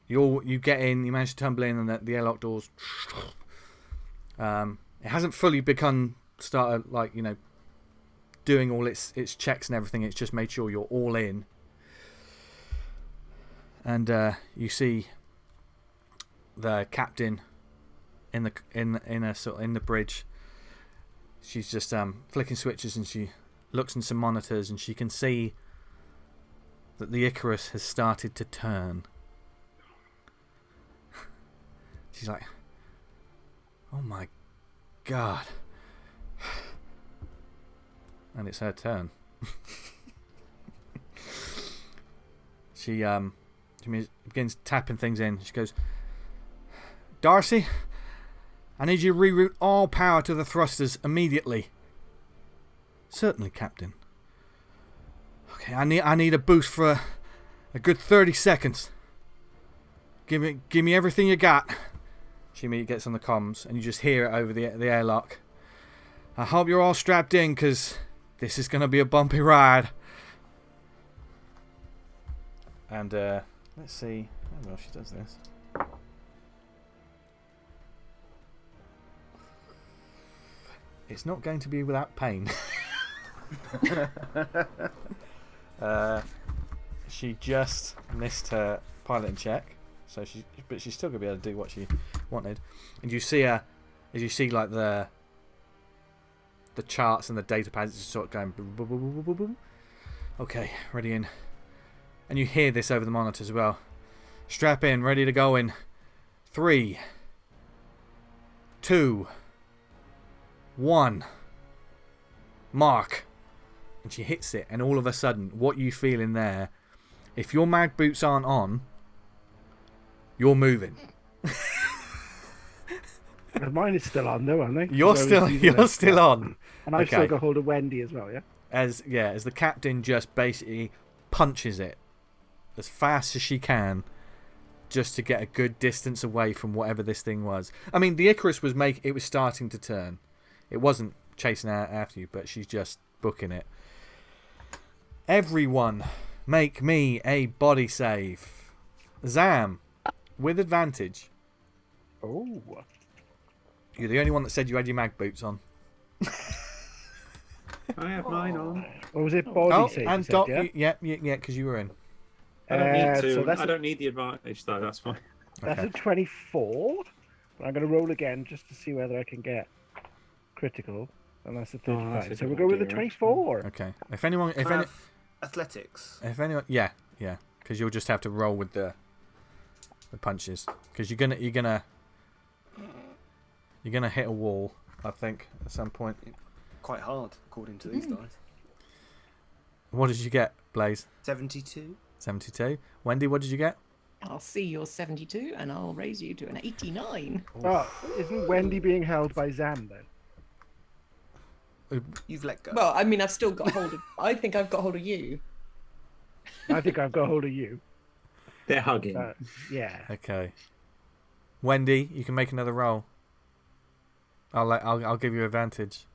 You get in. You manage to tumble in, and the airlock doors. It hasn't fully started doing all its checks and everything. It's just made sure you're all in. And you see the captain in the bridge. She's just flicking switches, and she looks in some monitors, and she can see that the Icarus has started to turn. She's like, "Oh my God." And it's her turn. She begins tapping things in. She goes, "Darcy, I need you to reroute all power to the thrusters immediately. Certainly, Captain. Okay, I need a boost for a good 30 seconds. Give me everything you got. She immediately gets on the comms, and you just hear it over the airlock. I hope you're all strapped in, because this is going to be a bumpy ride. And let's see how well she does this. It's not going to be without pain. She just missed her piloting check, so but she's still gonna be able to do what she wanted. And you see her, as you see like the charts and the data pads just sort of going boom, boom, boom, boom, boom, boom. Okay, ready in. And you hear this over the monitor as well. Strap in, ready to go in 3, 2, 1. Mark. And she hits it, and all of a sudden, what you feel in there, if your mag boots aren't on, you're moving. Mine is still on though, aren't they? You're still on. And I've still got hold of Wendy as well, yeah? As the captain just basically punches it as fast as she can, just to get a good distance away from whatever this thing was. I mean, the Icarus was starting to turn. It wasn't chasing after you, but she's just booking it. Everyone, make me a body save. Zam, with advantage. Oh. You're the only one that said you had your mag boots on. I have mine on. Or was it body save? And Doc, yeah, because you were in. I don't need to. So I don't need the advantage though. That's fine. That's a 24. I'm going to roll again just to see whether I can get critical. And that's a 35. So we'll go with the 24. Okay. If anyone, athletics. If anyone, yeah, because you'll just have to roll with the punches, because you're gonna hit a wall, I think, at some point. Quite hard, according to these dice. What did you get, Blaze? 72. 72. Wendy, what did you get? I'll see your 72, and I'll raise you to an 89. Oh, isn't Wendy being held by Zam then? You've let go. Well, I mean, I've still got hold of. I think I've got hold of you. I think I've got hold of you. They're hugging. Yeah. Okay. Wendy, you can make another roll. I'll give you advantage,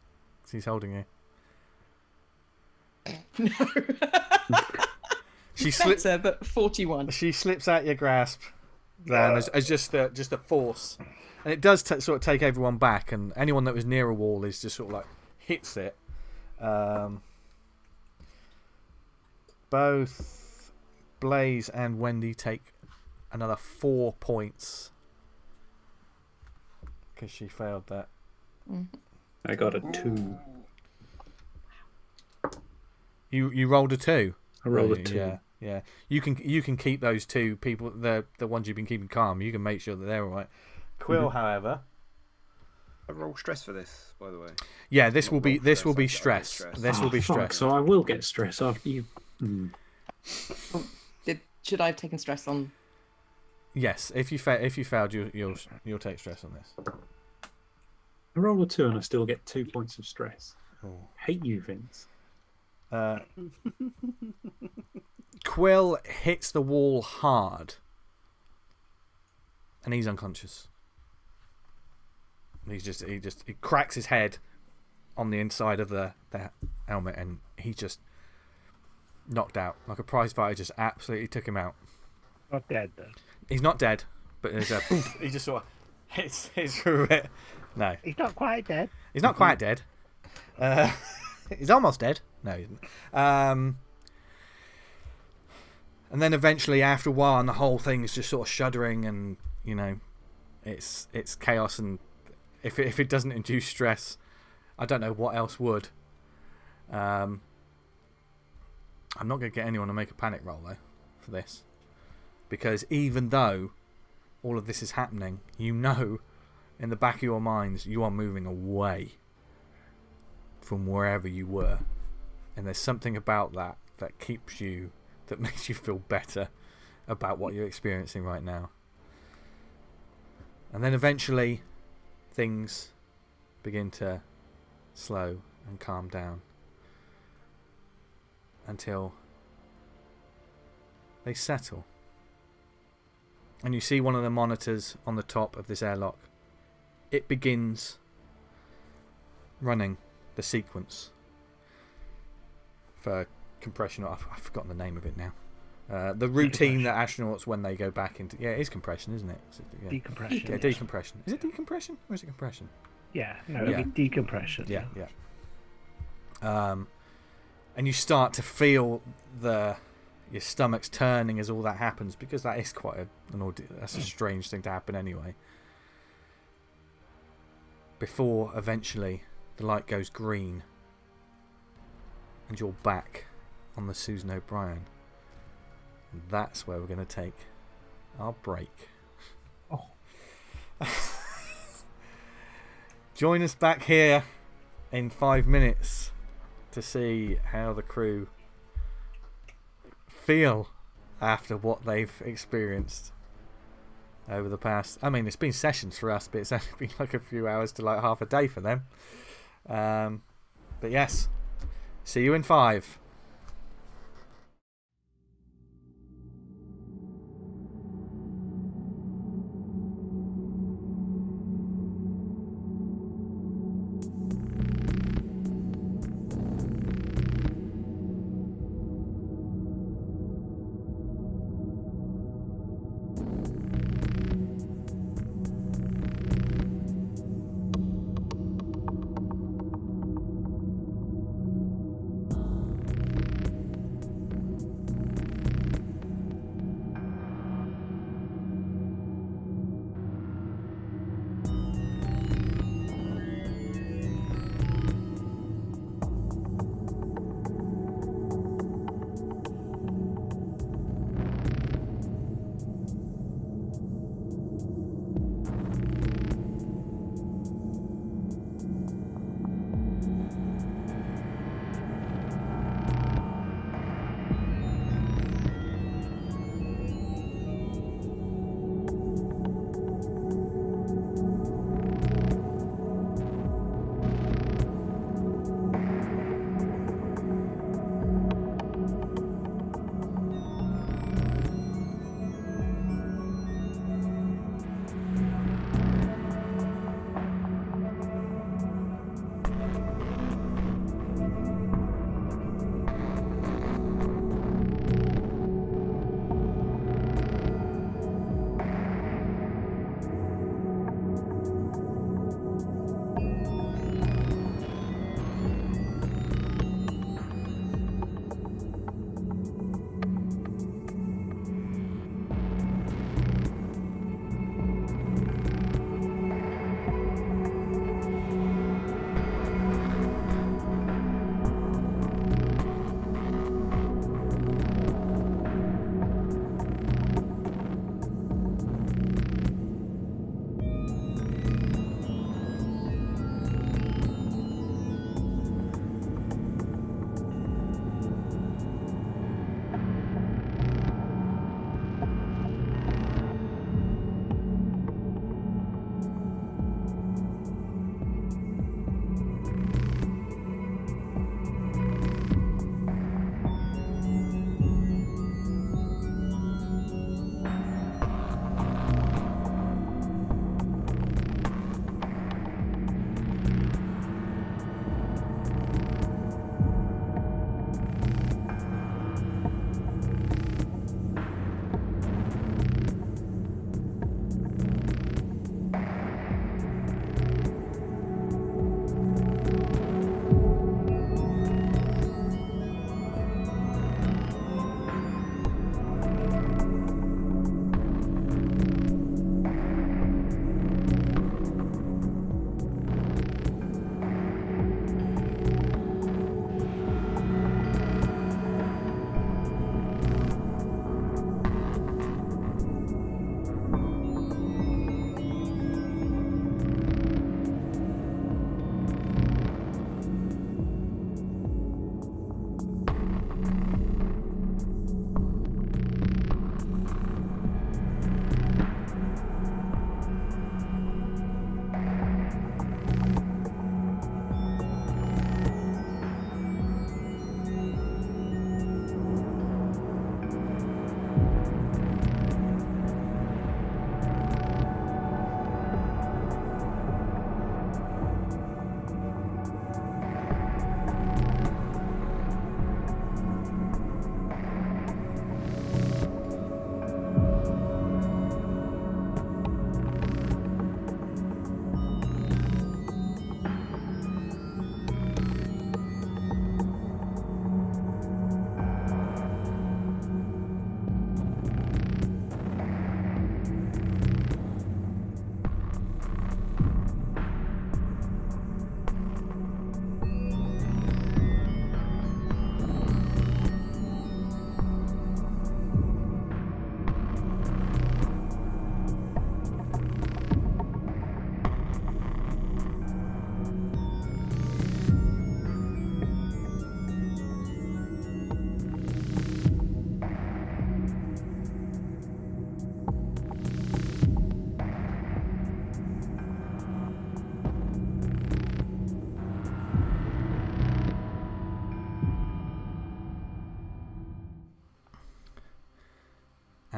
because he's holding you. No. She slips, but 41. She slips out your grasp, then as just a force, and it does sort of take everyone back, and anyone that was near a wall is just sort of like hits it. Both Blaze and Wendy take another 4 points because she failed that. I got a 2. You rolled a 2. I rolled a 2. Yeah. You can keep those 2 people, the ones you've been keeping calm. You can make sure that they're all right. Quill, however, I roll stress for this, by the way. yeah, this will be stress. This will be stress. So I will get stress after you. Should I have taken stress on? Yes, if you failed, you'll take stress on this. I roll a 2 and I still get 2 points of stress. Oh. Hate you, Vince. Quill hits the wall hard, and he's unconscious. He cracks his head on the inside of the helmet, and he's just knocked out. Like a prize fighter just absolutely took him out. Not dead though. He's not dead, but there's a he just sort of hits through it. No, he's not quite dead. He's not quite dead. He's almost dead. No, he isn't. And then eventually, after a while, and the whole thing is just sort of shuddering, and it's chaos. And if it doesn't induce stress, I don't know what else would. I'm not going to get anyone to make a panic roll though for this, because even though all of this is happening, in the back of your minds, you are moving away from wherever you were, and there's something about that makes you feel better about what you're experiencing right now. And then eventually things begin to slow and calm down, until they settle. And you see one of the monitors on the top of this airlock. It begins running the sequence for compression. I've forgotten the name of it now. The routine that astronauts, when they go back into... Yeah, it is compression, isn't it? Yeah. Decompression. Yeah, decompression. Is it decompression or is it compression? Yeah, no, it'd be decompression. Yeah. And you start to feel your stomach's turning as all that happens, because that is quite an ordeal. That's a strange thing to happen anyway. Before eventually the light goes green and you're back on the Susan O'Brien. And that's where we're going to take our break. Oh. Join us back here in 5 minutes to see how the crew feel after what they've experienced over the past... I mean, it's been sessions for us, but it's only been like a few hours to like half a day for them. But yes, see you in 5.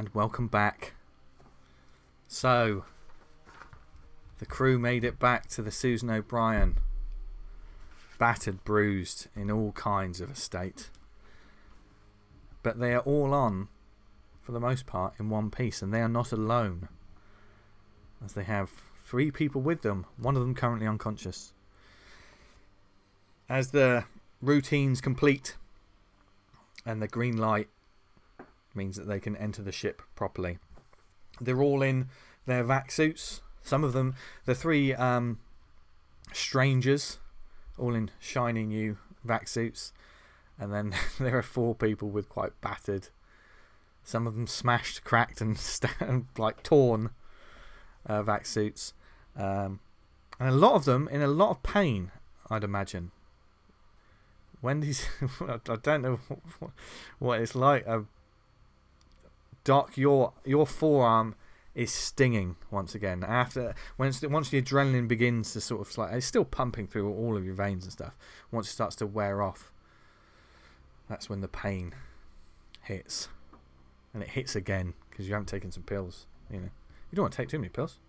And welcome back. So, the crew made it back to the Susan O'Brien. Battered, bruised, in all kinds of a state. But they are all on, for the most part, in one piece, and they are not alone. As they have 3 people with them, one of them currently unconscious. As the routines complete, and the green light means that they can enter the ship properly. They're all in their vac suits. Some of them, the 3 strangers, all in shiny new vac suits. And then there are 4 people with quite battered, some of them smashed, cracked and like torn vac suits. And a lot of them in a lot of pain, I'd imagine. Wendy's, I don't know what it's like. Doc, your forearm is stinging once again. Once the adrenaline begins to sort of it's still pumping through all of your veins and stuff. Once it starts to wear off, that's when the pain hits, and it hits again because you haven't taken some pills. You know, you don't want to take too many pills.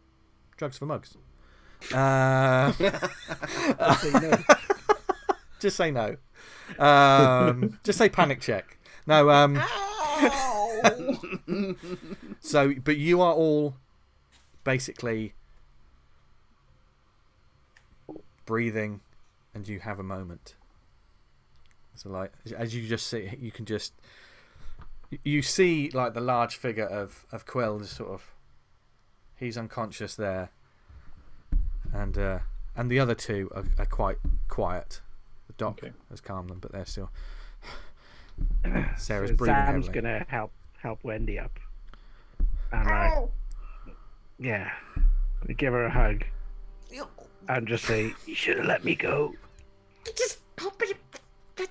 Drugs for mugs. Just say no. Just say panic check. No. So, but you are all basically breathing, and you have a moment. So, like, as you just see, you see like the large figure of Quill, just sort of, he's unconscious there, and the other 2 are quite quiet. The doc has calmed them, but they're still. Sarah's so breathing Sam's heavily. Gonna help Wendy up, and give her a hug, and just say, "You should have let me go." Just pop it. Can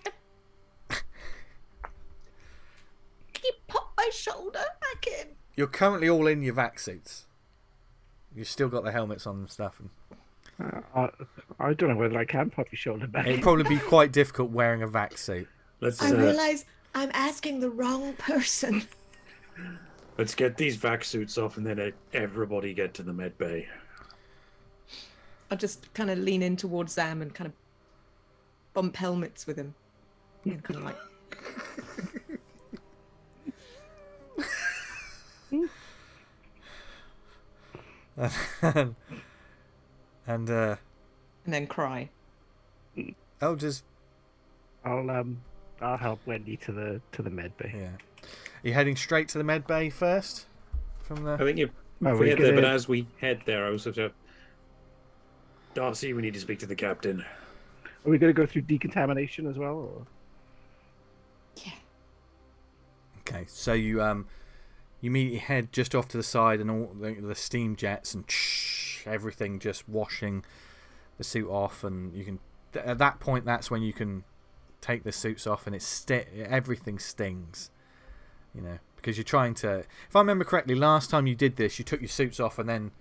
you pop my shoulder back in? You're currently all in your vac suits. You've still got the helmets on and stuff. I don't know whether I can pop your shoulder back. It'd probably be quite difficult wearing a vac suit. I realise I'm asking the wrong person. Let's get these vac suits off and then everybody get to the med bay. I'll just kind of lean in towards Zam and kind of bump helmets with him. Yeah, kind of like. and then cry. I'll just. I'll help Wendy to the med bay. Yeah. Are you heading straight to the med bay first? From the. I think if we head there, but as we head there, I was sort of. Darcy, we need to speak to the captain. Are we going to go through decontamination as well? Or? Yeah. Okay, so you immediately head just off to the side, and all the steam jets and everything just washing the suit off, and you can. At that point, that's when you can take the suits off, and everything stings. You know, because you're trying to. If I remember correctly, last time you did this, you took your suits off, and then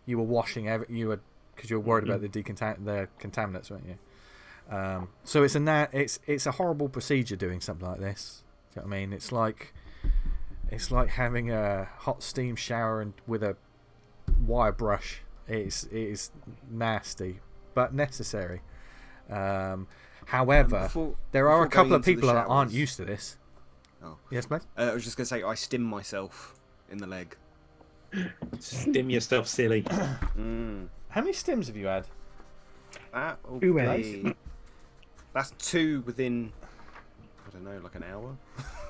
you were washing because you were worried about the contaminants, weren't you? So it's a horrible procedure doing something like this. Do you know what I mean? It's like having a hot steam shower and with a wire brush. It is nasty, but necessary. However, there are a couple of people that aren't used to this. Oh. Yes, mate? I was just going to say, I stim myself in the leg. Stim yourself, silly. How many stims have you had? That will Two be... That's 2 within, I don't know, like an hour.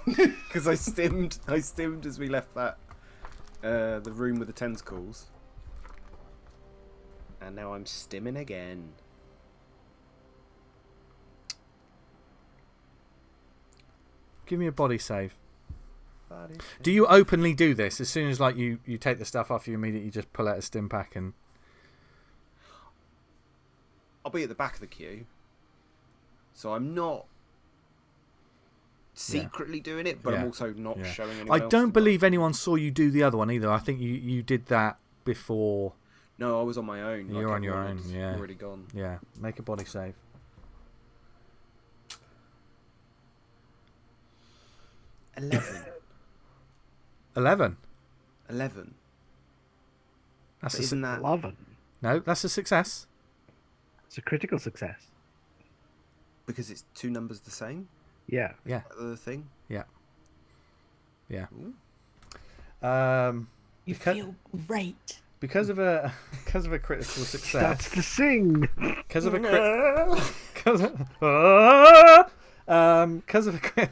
Because I stimmed as we left that the room with the tentacles, and now I'm stimming again. Give me a body save. Do you openly do this as soon as like you take the stuff off? You immediately just pull out a stim pack and. I'll be at the back of the queue, so I'm not secretly doing it, but I'm also not showing anyone else. I don't believe anyone saw you do the other one either. I think you did that before. No, I was on my own. You're on your own. Yeah, already gone. Yeah, make a body save. 11. 11. 11. That's Isn't that 11? No, that's a success. It's a critical success. because it's two numbers the same? Yeah. Yeah. The thing? Yeah. Yeah. You feel great. Because of a critical success. Starts to sing. Because of a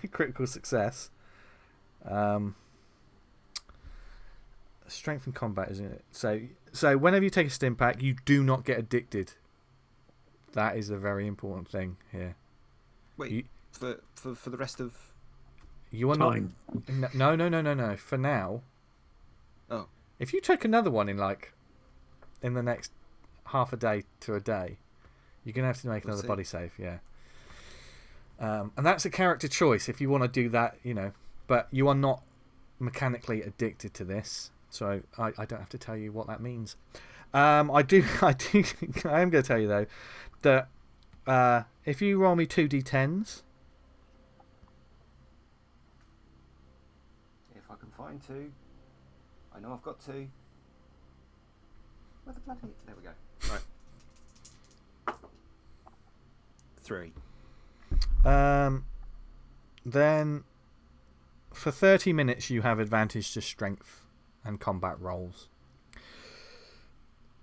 critical success. Strength and combat, isn't it? So whenever you take a stim pack, you do not get addicted. That is a very important thing here. Wait, for the rest of you are time. not. No. For now. Oh. If you take another one in the next half a day to a day, you're gonna have to make another body save. Yeah. And that's a character choice if you want to do that, But you are not mechanically addicted to this, so I don't have to tell you what that means. I am going to tell you though that if you roll me 2d10s, if I can find two, I know I've got two. Where the bloody? There we go. Right. 3. then for 30 minutes you have advantage to strength and combat rolls.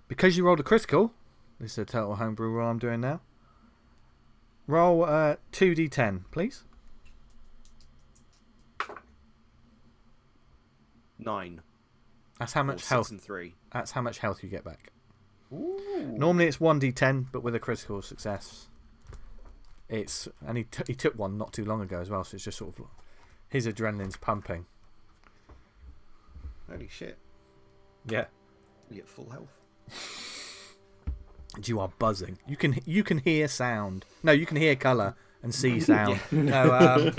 Because you rolled a critical, this is a total homebrew roll I'm doing now. Roll 2d10, please. 9. That's how much 6 health. and 3. That's how much health you get back. Ooh. Normally it's 1d10, but with a critical success, he took one not too long ago as well, so it's just sort of his adrenaline's pumping. Holy shit! Yeah, You get full health. And you are buzzing. You can hear sound. No, you can hear colour and see sound. No,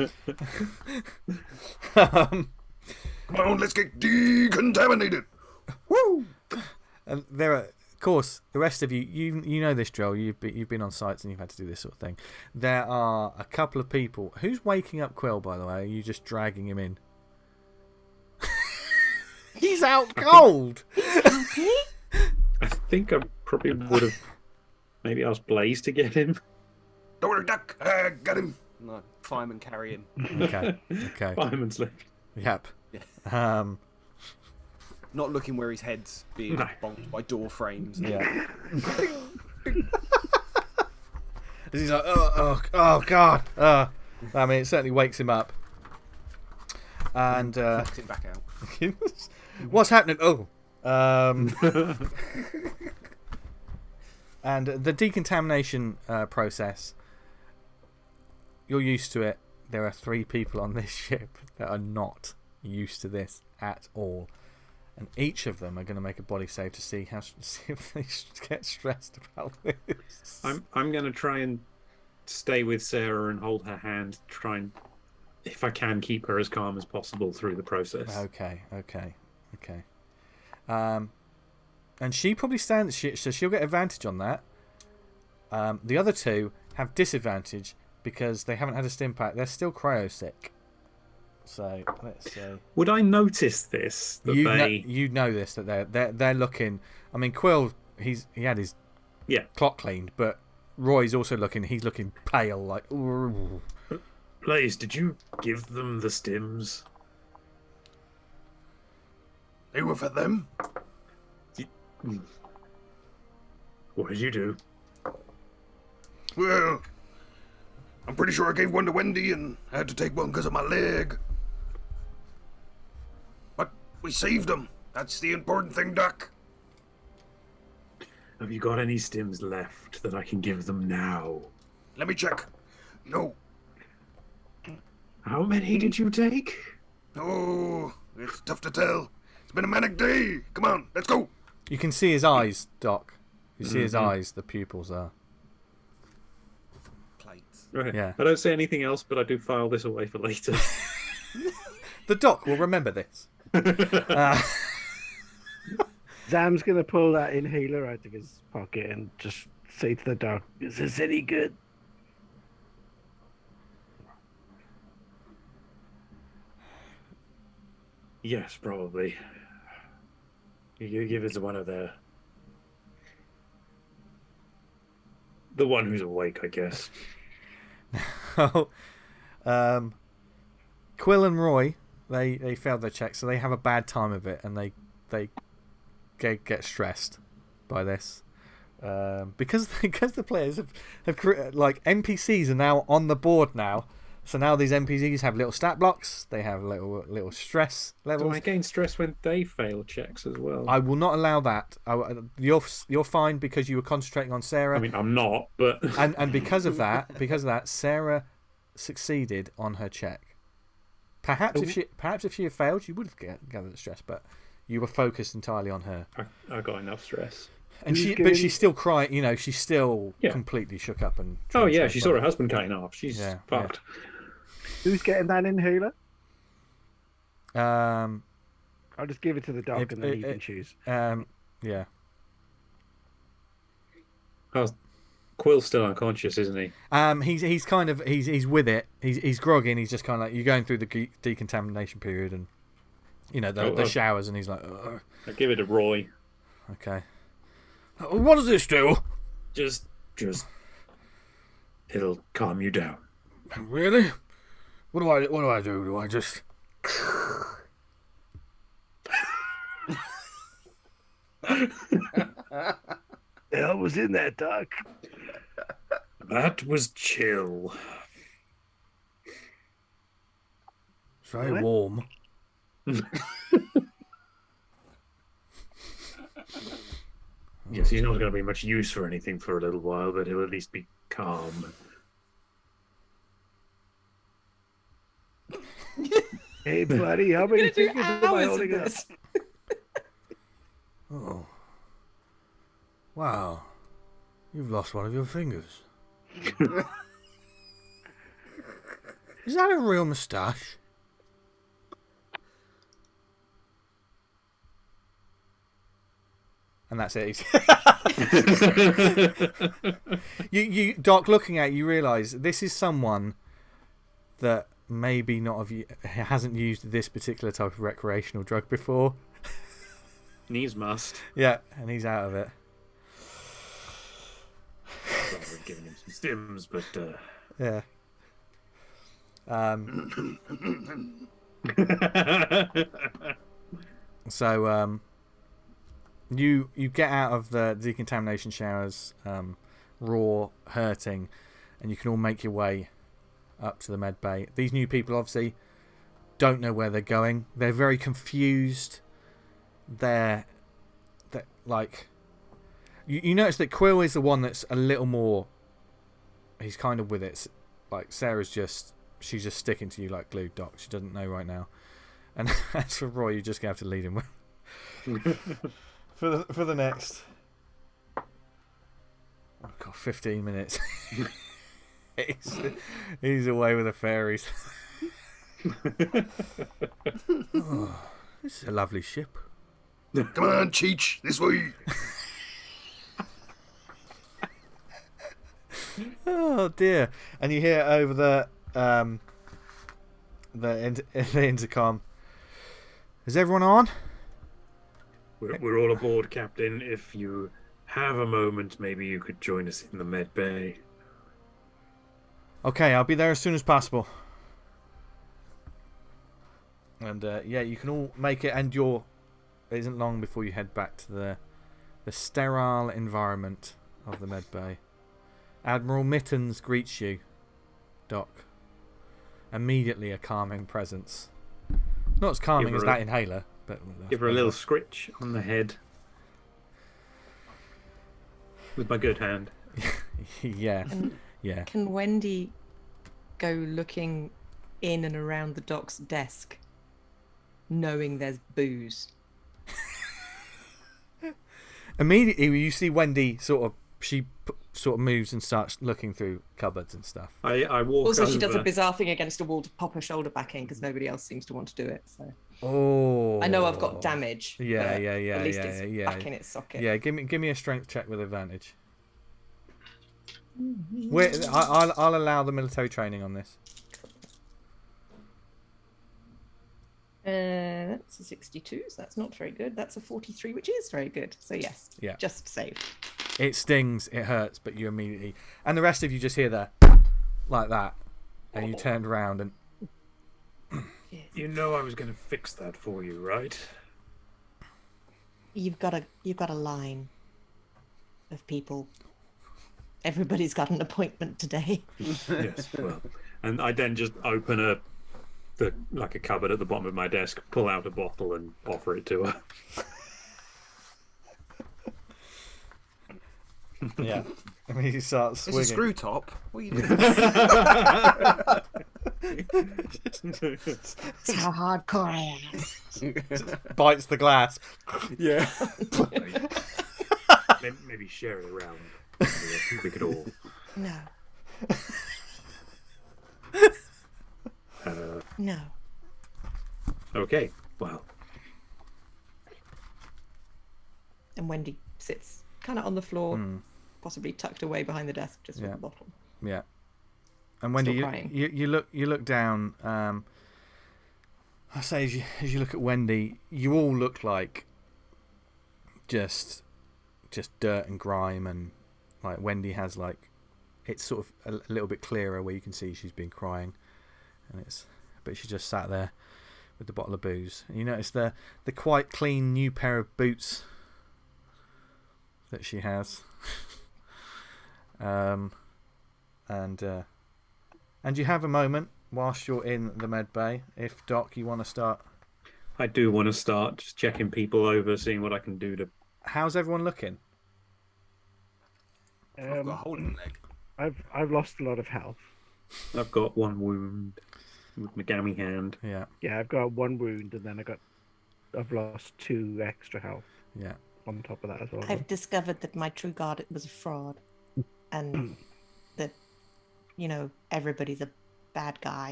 Come on, let's get decontaminated. Woo! and there are, of course, the rest of you know this, Joel. You've been on sites and you've had to do this sort of thing. There are a couple of people. Who's waking up Quill, by the way? Are you just dragging him in? He's out cold. I think I probably would have maybe asked Blaze to get him. Don't worry, Duck. Got him. No, fireman carry him. Okay. Fireman's left. Yep. Yeah. Not looking where his head's being No. bonked by door frames. Yeah. He's like, oh God. I mean, it certainly wakes him up. And Knocks it back out. what's happening? Oh. And the decontamination process, you're used to it. There are 3 people on this ship that are not used to this at all. And each of them are going to make a body save to see if they get stressed about this. I'm going to try and stay with Sarah and hold her hand, try and, if I can, keep her as calm as possible through the process. Okay. And she probably stands, so she'll get advantage on that. The other 2 have disadvantage because they haven't had a stim pack. They're still cryo sick. So let's see. Would I notice this? That You know this, that they're looking. I mean, Quill, he had his clock cleaned, but Roy's also looking. He's looking pale, like. Ooh. Blaze, did you give them the stims? They were for them. What did you do? Well, I'm pretty sure I gave one to Wendy and I had to take one because of my leg. But we saved them. That's the important thing, Doc. Have you got any stims left that I can give them now? Let me check. No. How many did you take? Oh, it's tough to tell. It's been a manic day. Come on, let's go. You can see his eyes, Doc. You see his eyes. The pupils are. Plates. Right. Yeah. I don't say anything else, but I do file this away for later. The Doc will remember this. Zam's going to pull that inhaler out of his pocket and just say to the dog, "Is this any good?" Yes, probably. You give it to one of the one who's awake, I guess. Quill and Roy, they failed their check, so they have a bad time of it, and they get stressed by this. Because the players have like NPCs are now on the board now, so now these NPCs have little stat blocks. They have little stress levels. Do I gain stress when they fail checks as well? I will not allow that. You're fine because you were concentrating on Sarah. I mean, I'm not, but and because of that, Sarah succeeded on her check. Perhaps if she had failed, you would have gathered the stress, but you were focused entirely on her. I got enough stress. And she's still crying. You know, she's still completely shook up and. Oh yeah, she saw her husband cutting off. She's fucked. Yeah. Who's getting that inhaler? I'll just give it to the dog, and then you can choose. Yeah. Oh, Quill's still unconscious, isn't he? He's kind of he's with it. He's groggy. And he's just kind of like you're going through the decontamination period, and you know the showers, and he's like. Ugh. I give it to Roy. Okay. What does this do? Just it'll calm you down. Really? What do I do? Do I just? The hell was in that duck? That was chill. It's very warm. Yes, he's not going to be much use for anything for a little while, but he'll at least be calm. Hey, buddy, how many fingers am I holding up? Oh. Wow. You've lost one of your fingers. Is that a real moustache? And that's it. you Doc, looking at you realise this is someone that maybe hasn't used this particular type of recreational drug before. Needs must. Yeah, and he's out of it. We're giving him some stims, but yeah. So you get out of the decontamination showers, raw, hurting, and you can all make your way up to the med bay. These new people obviously don't know where they're going. They're very confused. They're like you notice that Quill is the one that's a little more. He's kind of with it. Like Sarah's she's just sticking to you like glue, Doc. She doesn't know right now. And as for Roy, you're just gonna have to lead him with. For the next 15 minutes. he's away with the fairies. Oh, this is a lovely ship. Come on, Cheech, this way. Oh dear! And you hear over the intercom. Is everyone on? we're all aboard, Captain. If you have a moment, maybe you could join us in the med bay. Okay, I'll be there as soon as possible. And you can all make it, and it isn't long before you head back to the sterile environment of the med bay. Admiral Mittens greets you, Doc. Immediately a calming presence. Not as calming as that inhaler, but give her a little scritch on the head with my good hand. Yeah. Yeah. Can Wendy go looking in and around the Doc's desk, knowing there's booze? Immediately, you see Wendy sort of moves and starts looking through cupboards and stuff. I walk. Also, over. she does a bizarre thing against a wall to pop her shoulder back in because nobody else seems to want to do it. So. Oh. I know I've got damage. Yeah. At least it's back in its socket. Yeah, give me a strength check with advantage. I'll allow the military training on this. That's a 62, so that's not very good. That's a 43, which is very good. So yes, just save. It stings, it hurts, but you immediately... And the rest of you just hear the... like that. And you turned around and... You know I was going to fix that for you, right? You've got a line of people. Everybody's got an appointment today. Yes, well, and I then just open a cupboard at the bottom of my desk, pull out a bottle, and offer it to her. Yeah. I mean, he starts swinging. It's a screw top. What are you doing? That's how hardcore I am. Bites the glass. Yeah. Maybe share it around. We could all. No. No. Okay. Well. And Wendy sits kind of on the floor, possibly tucked away behind the desk, just with the bottle. Yeah. And Wendy, you look down. I say as you look at Wendy, you all look like just dirt and grime, and like Wendy has like it's sort of a little bit clearer where you can see she's been crying, but she just sat there with the bottle of booze. And you notice the quite clean new pair of boots that she has. And you have a moment whilst you're in the med bay. If Doc, you want to start? I do want to start just checking people over, seeing what I can do to. How's everyone looking? I've got a hole in the leg. I've lost a lot of health. I've got one wound with my gammy hand. Yeah. Yeah, I've got one wound, and then I've lost 2 extra health. Yeah. On top of that as well. I've discovered that my true guard was a fraud, and that everybody's a bad guy,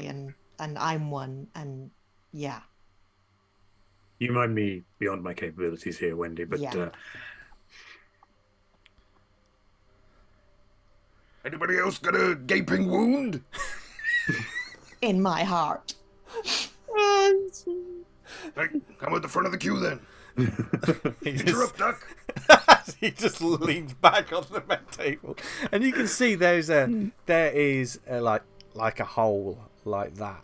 and I'm one, and yeah. You might be beyond my capabilities here, Wendy, but Anybody else got a gaping wound? In my heart. Right, I'm at the front of the queue then. Interrupt, Duck. He just leans back on the med table, and you can see there is like a hole like that,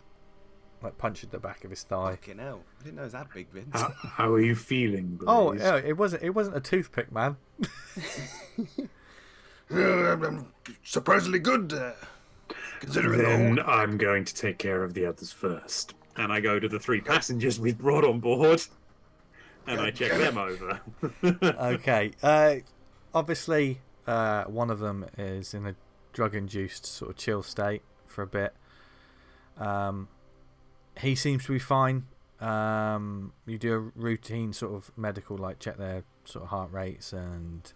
like punched at the back of his thigh. Fucking hell! I didn't know it was that big, Vince. How are you feeling, Blaze? Oh, it wasn't a toothpick, man. I'm surprisingly good, considering Then I'm going to take care of the others first. And I go to the 3 passengers we've brought on board, and I check them over. Okay. Obviously, one of them is in a drug-induced sort of chill state for a bit. He seems to be fine. You do a routine sort of medical, like check their sort of heart rates and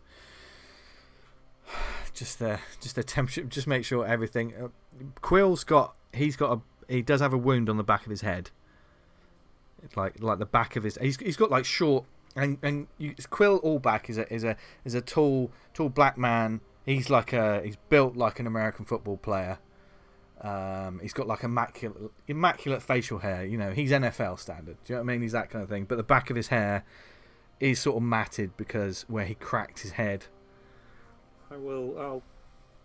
just their temperature. Just make sure everything. Quill's he does have a wound on the back of his head. Like the back of his. He's got like short and Quill Allback is a tall black man. He's built like an American football player. He's got like immaculate facial hair. He's NFL standard. Do you know what I mean? He's that kind of thing. But the back of his hair is sort of matted because where he cracked his head. I'll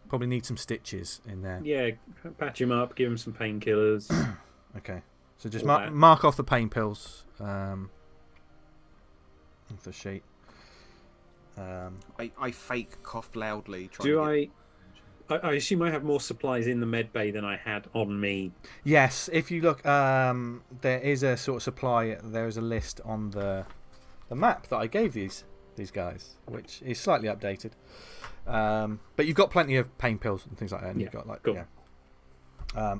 probably need some stitches in there. Yeah, patch him up, give him some painkillers. Okay, so just mark off the pain pills off the sheet. I fake coughed loudly. I assume I have more supplies in the med bay than I had on me. Yes, if you look, there is a sort of supply. There is a list on the map that I gave these guys, which is slightly updated. But you've got plenty of pain pills and things like that. And you've got cool.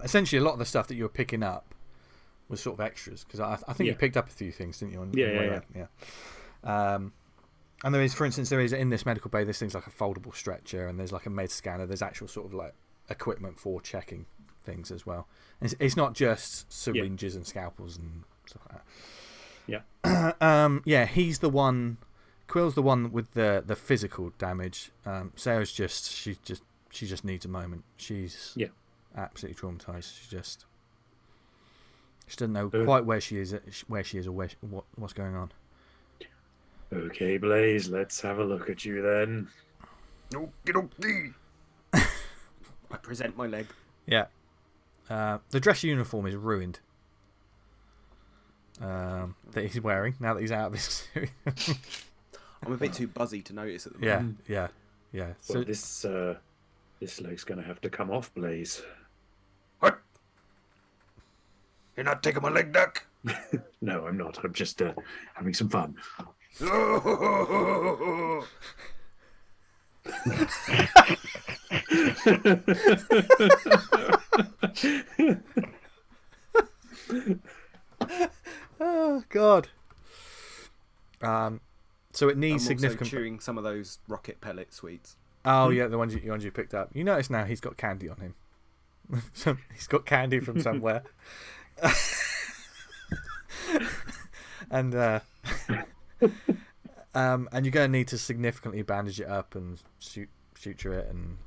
Essentially, a lot of the stuff that you were picking up was sort of extras because I think you picked up a few things, didn't you? Yeah. And there is, for instance, in this medical bay, there's things like a foldable stretcher, and there's like a med scanner. There's actual sort of like equipment for checking things as well. It's not just syringes and scalpels and stuff like that. Yeah. He's the one. Quill's the one with the physical damage. Sarah's she just needs a moment. She's absolutely traumatized. She doesn't know quite where she is, or what's going on. Okay, Blaze, let's have a look at you then. Okie dokie. I present my leg. Yeah. The dress uniform is ruined. That he's wearing now that he's out of his suit. I'm a bit too buzzy to notice at the Yeah, moment. yeah. Well, so this leg's going to have to come off, Blaze. What? You're not taking my leg, Duck? No, I'm not. I'm just having some fun. Oh, Oh God. So it I'm needs also significant. chewing some of those rocket pellet sweets. Oh yeah, the ones you picked up. You notice now he's got candy on him. He's got candy from somewhere. And you're going to need to significantly bandage it up and suture it, and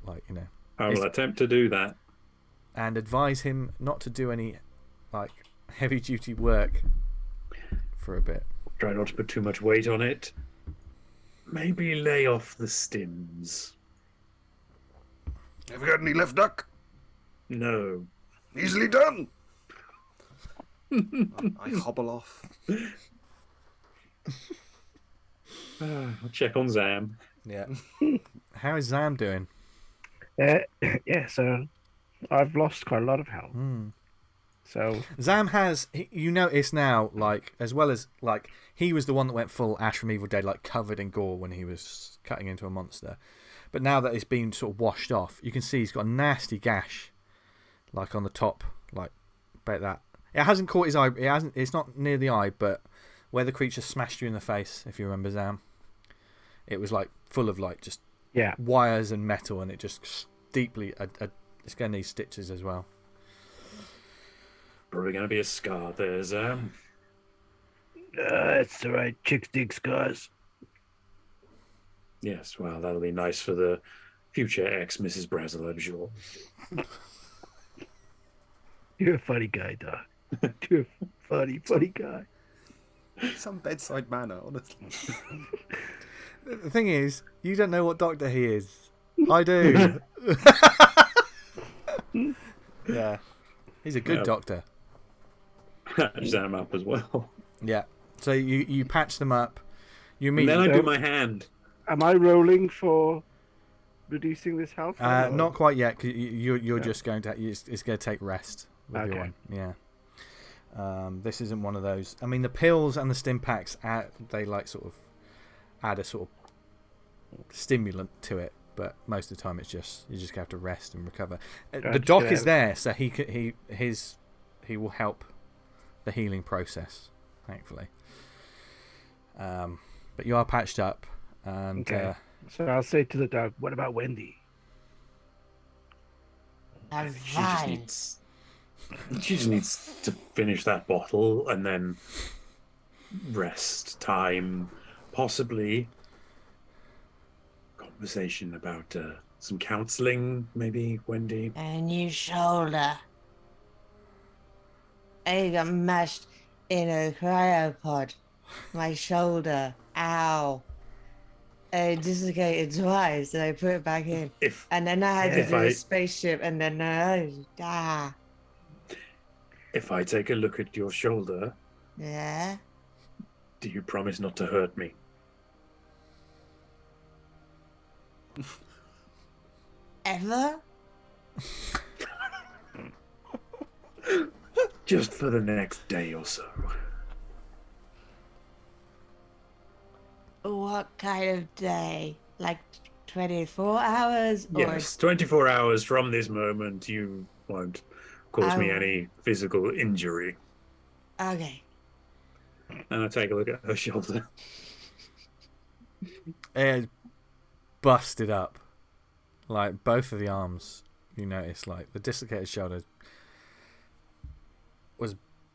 I will attempt to do that. and advise him not to do any heavy duty work for a bit. Try not to put too much weight on it. Maybe lay off the stims. have you got any left, Duck? No. Easily done. I hobble off. I'll check on Zam. Yeah. How is Zam doing? Yeah, so I've lost quite a lot of health. So Zam has, you notice now, as well as, he was the one that went full Ash from Evil Dead, covered in gore when he was cutting into a monster. But now that it's been sort of washed off, you can see he's got a nasty gash, on the top, about that. It hasn't caught his eye, it's not near the eye, but where the creature smashed you in the face, if you remember Zam. It was, full of, just wires and metal, and it just deeply, it's going to need stitches as well. Probably going to be a scar there, Zam. it's alright. Chicks dig scars. Yes, well, that'll be nice for the future ex-Mrs. Brazel, I'm sure. You're a funny guy, Doc. You're a funny guy. Some bedside manner, honestly. The thing is, you don't know what doctor he is. I do. Yeah. He's a good doctor. Zam up as well. Yeah. So you patch them up. You meet. And then I do my hand. Am I rolling for reducing this health? Not quite yet, because you're just going to. It's going to take rest with your one. Yeah. This isn't one of those. I mean, the pills and the stim packs, they sort of add a sort of stimulant to it, but most of the time it's just you just have to rest and recover. The doc is there, so he will help the healing process, thankfully. But you are patched up, and so I'll say to the dog, "What about Wendy?" I'm She fine. just needs to finish that bottle and then rest time, possibly conversation about some counselling, maybe, Wendy. A new shoulder. I got mashed in a cryopod. My shoulder. Ow. I dislocated twice and I put it back in. And then I had to do a spaceship and then If I take a look at your shoulder, yeah. do you promise not to hurt me? Ever? Just for the next day or so. What kind of day? Like 24 hours? Yes, 24 hours from this moment, you won't cause me any physical injury. Okay. And I take a look at her shoulder. it's busted up. Both of the arms, you notice, the dislocated shoulder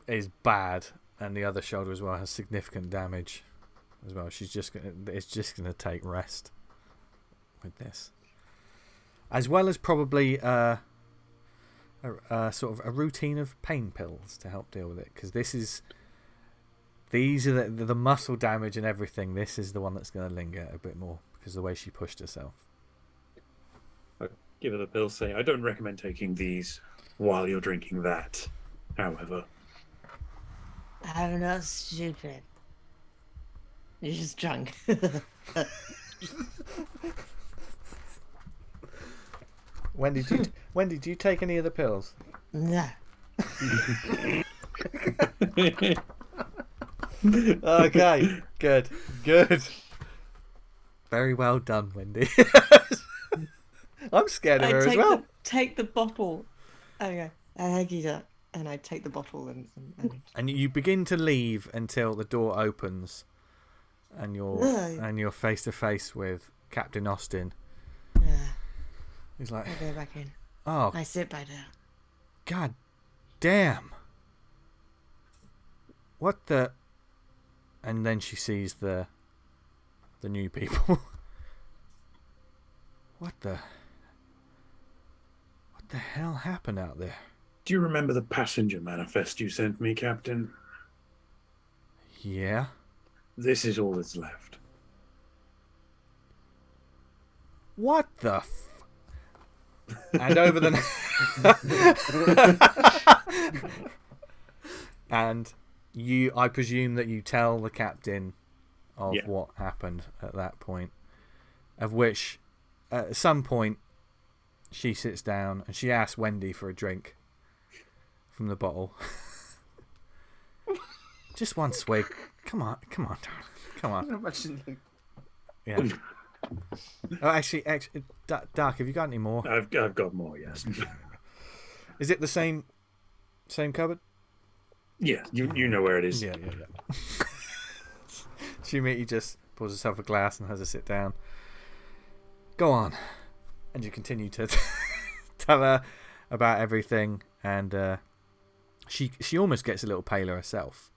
is bad, and the other shoulder as well has significant damage as well. It's just gonna take rest with this, as well as probably a sort of a routine of pain pills to help deal with it, because these are the muscle damage and everything. This is the one that's going to linger a bit more because of the way she pushed herself. I give her the pill, say, I don't recommend taking these while you're drinking that, however. I'm not stupid. You're just drunk. Wendy, do you take any of the pills? No. Okay, good. Very well done, Wendy. I'm scared of her as well. Take the bottle. Okay, thank you, Doc. And I take the bottle and you begin to leave until the door opens, and you're face to face with Captain Austin. Yeah. He's like, I go back in. Oh, I sit by down. God damn. What the? And then she sees the new people. What the hell happened out there? Do you remember the passenger manifest you sent me, Captain? Yeah. This is all that's left. What the and over the and I presume that you tell the captain of what happened at that point, of which at some point she sits down and she asks Wendy for a drink from the bottle. Just one swig. Come on, darling. Come on. Yeah. Oh, actually, Dark, have you got any more? I've got more, yes. Is it the same cupboard? Yeah, you know where it is. Yeah. She just pours herself a glass and has a sit down. Go on. And you continue to tell her about everything, and she almost gets a little paler herself.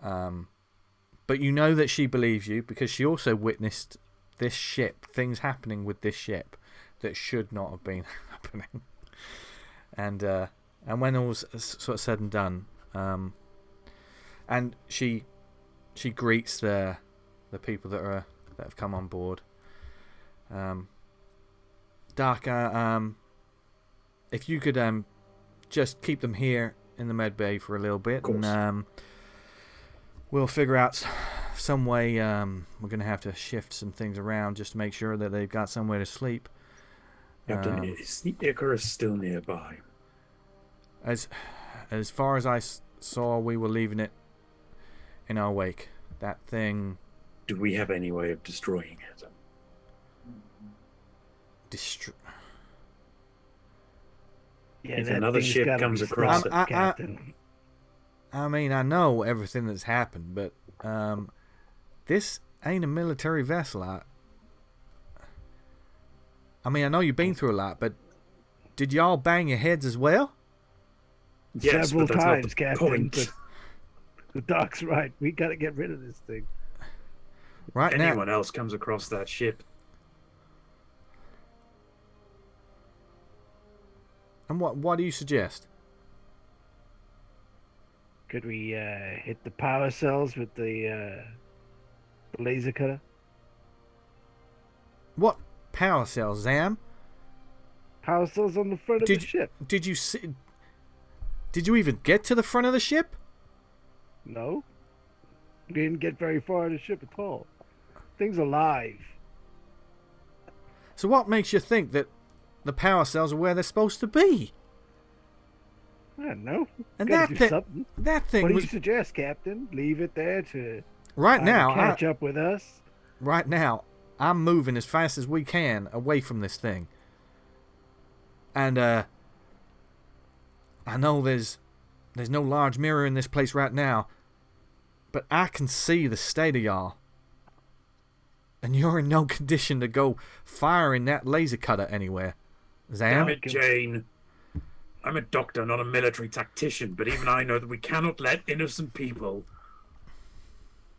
But you know that she believes you because she also witnessed this ship, things happening with this ship that should not have been happening. And when all's sort of said and done, and she greets the people that have come on board. Dark, if you could just keep them here in the med bay for a little bit, and we'll figure out some way. We're going to have to shift some things around just to make sure that they've got somewhere to sleep. Captain, is the Icarus still nearby? As far as I saw, we were leaving it in our wake. That thing. Do we have any way of destroying it? Yeah, if another ship comes across it, Captain. I mean, I know everything that's happened, but this ain't a military vessel. I mean, I know you've been through a lot, but did y'all bang your heads as well? Yes, several but that's times, not the Captain. point. The Doc's right. We got to get rid of this thing. Right now. Anyone else comes across that ship. And what do you suggest? Could we hit the power cells with the laser cutter? What power cells, Zam? Power cells on the front of the ship. Did you see? Did you even get to the front of the ship? No. We didn't get very far in the ship at all. Thing's alive. So what makes you think that the power cells are where they're supposed to be? I don't know. And that thing What do was... you suggest, Captain? Leave it there to catch up with us? Right now, I'm moving as fast as we can away from this thing. And I know there's no large mirror in this place right now, but I can see the state of y'all. And you're in no condition to go firing that laser cutter anywhere. Zam? Damn it, Jane. I'm a doctor, not a military tactician, but even I know that we cannot let innocent people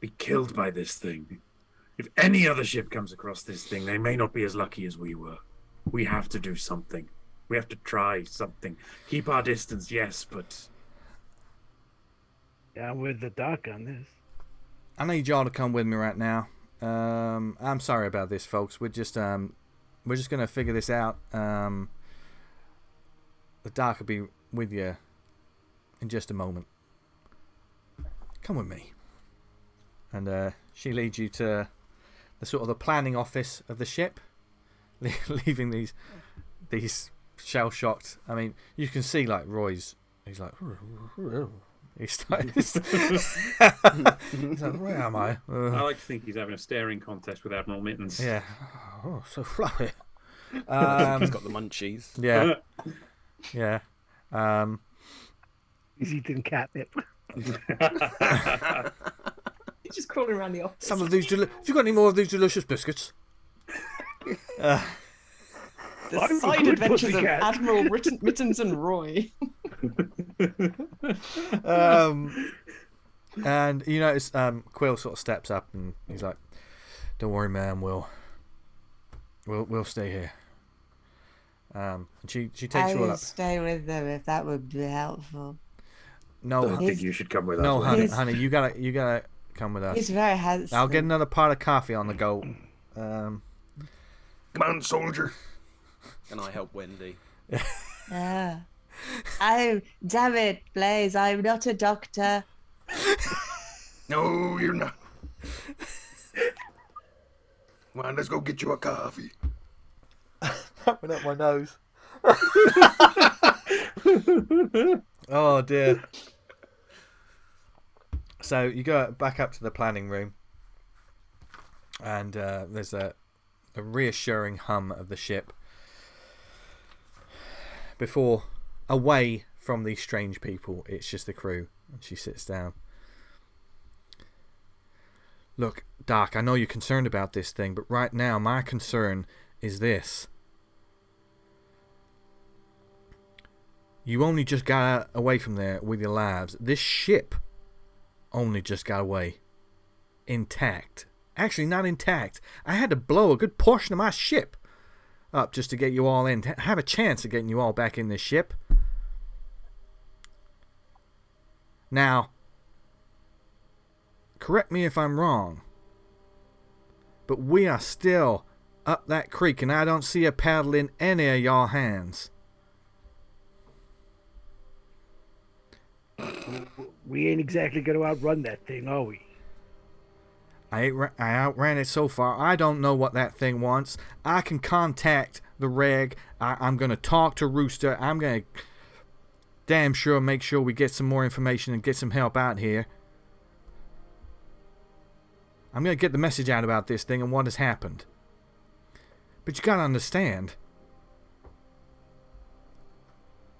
be killed by this thing. If any other ship comes across this thing, they may not be as lucky as we were. We have to do something. We have to try something. Keep our distance, yes, but... Yeah, I'm with the doc on this. I need y'all to come with me right now. I'm sorry about this, folks. We're just gonna figure this out. The doc will be with you in just a moment. Come with me. And she leads you to the sort of the planning office of the ship, leaving these shell-shocked. I mean, you can see like Roy's. He's like, he's like, where am I? I like to think he's having a staring contest with Admiral Mittens. Yeah. Oh, so fluffy. He's got the munchies. Yeah. Yeah. He's eating catnip. He's just crawling around the office. Some of these. Have you got any more of these delicious biscuits? The side adventures of Admiral Mittens and Roy. And you notice Quill sort of steps up and he's like, "Don't worry, man. We'll stay here." And she takes I you all will up. stay with them if that would be helpful. No, I think you should come with us. no, Roy. honey, you gotta come with us. He's very handsome. I'll get another pot of coffee on the go. Come on, soldier. And I help Wendy. Yeah. Damn it, Blaze, I'm not a doctor. No, you're not. Come on, let's go get you a coffee. Tapping up my nose. Oh dear. So you go back up to the planning room, and there's a reassuring hum of the ship before, away from these strange people, it's just the crew. And she sits down. Look, Doc, I know you're concerned about this thing, but right now my concern is this. You only just got away from there with your lives. This ship only just got away. Intact. Actually, not intact. I had to blow a good portion of my ship up just to get you all in. To have a chance of getting you all back in this ship. Now, correct me if I'm wrong, but we are still up that creek and I don't see a paddle in any of y'all hands. We ain't exactly going to outrun that thing, are we? I outran it so far. I don't know what that thing wants. I can contact the reg. I'm going to talk to Rooster. I'm going to damn sure make sure we get some more information and get some help out here. I'm going to get the message out about this thing and what has happened. But you got to understand,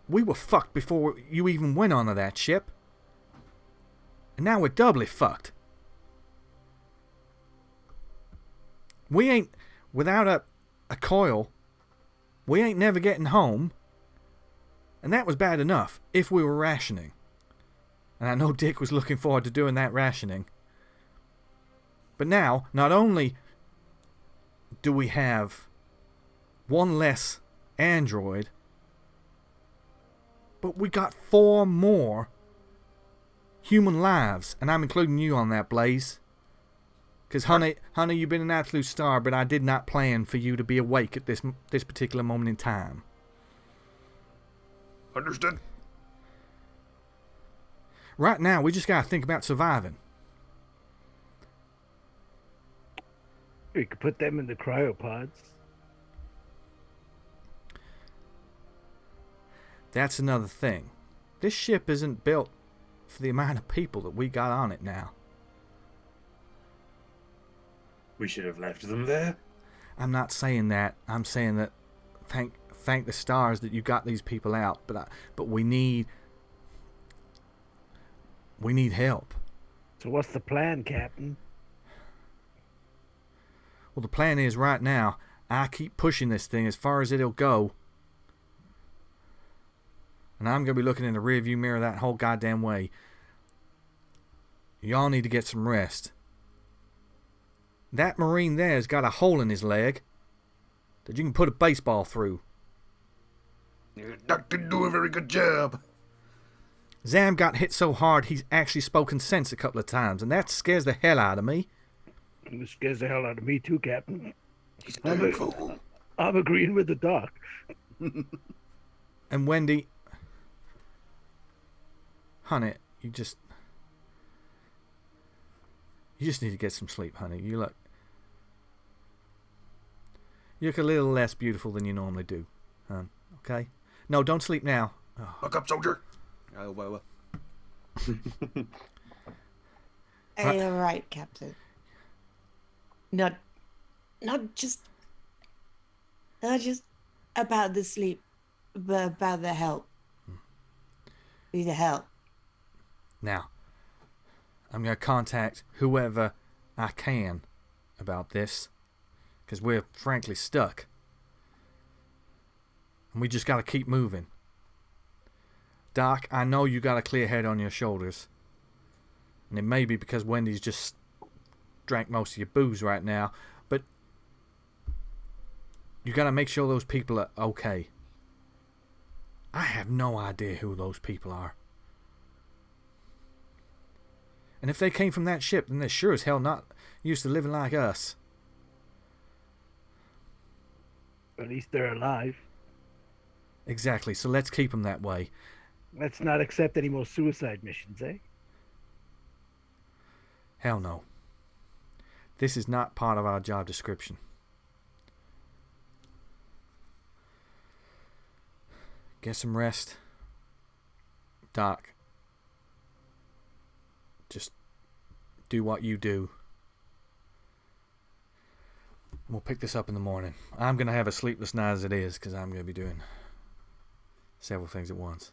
we were fucked before you even went onto that ship. And now we're doubly fucked. We ain't, without a coil, we ain't never getting home. And that was bad enough if we were rationing. And I know Dick was looking forward to doing that rationing. But now, not only do we have one less android, but we got 4 more human lives. And I'm including you on that, Blaze. Because, honey, you've been an absolute star, but I did not plan for you to be awake at this particular moment in time. Understood. Right now, we just got to think about surviving. We could put them in the cryopods. That's another thing. This ship isn't built for the amount of people that we got on it now. We should have left them there. I'm not saying that. I'm saying that thank the stars that you got these people out, but we need help. So what's the plan, Captain? Well, the plan is right now, I keep pushing this thing as far as it'll go. And I'm going to be looking in the rearview mirror that whole goddamn way. Y'all need to get some rest. That Marine there's got a hole in his leg that you can put a baseball through. Doc didn't do a very good job. ZAM got hit so hard he's actually spoken sense a couple of times, and that scares the hell out of me. It scares the hell out of me too, Captain. He's a damn fool. I'm agreeing with the doc. And Wendy, honey, you just need to get some sleep, honey. You look a little less beautiful than you normally do, hon. Okay? No, don't sleep now. Oh. Look up, soldier. Oh, well. You're right, Captain. Not just about the sleep, but about the help. Need the help. Now, I'm going to contact whoever I can about this, because we're frankly stuck. And we just got to keep moving. Doc, I know you got a clear head on your shoulders. And it may be because Wendy's just drank most of your booze right now, but you got to make sure those people are okay. I have no idea who those people are. And if they came from that ship, then they're sure as hell not used to living like us. At least they're alive. Exactly, so let's keep them that way. Let's not accept any more suicide missions, eh? Hell no. This is not part of our job description. Get some rest. Doc, just do what you do. We'll pick this up in the morning. I'm going to have a sleepless night as it is, because I'm going to be doing several things at once.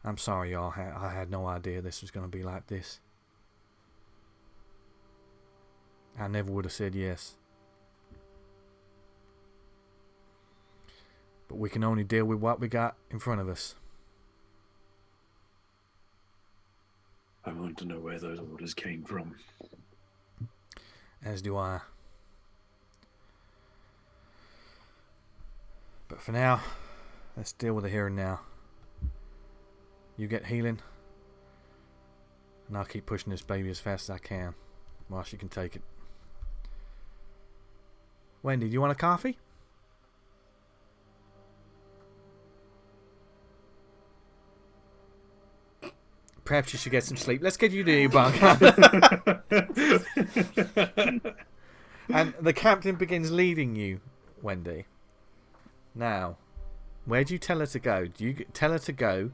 I'm sorry, y'all. I had no idea this was going to be like this. I never would have said yes. But we can only deal with what we got in front of us. I want to know where those orders came from. As do I. But for now, let's deal with the here and now. You get healing, and I'll keep pushing this baby as fast as I can while she can take it. Wendy, do you want a coffee? Perhaps you should get some sleep. Let's get you to your bunk. And the captain begins leading you, Wendy. Now, where do you tell her to go? Do you tell her to go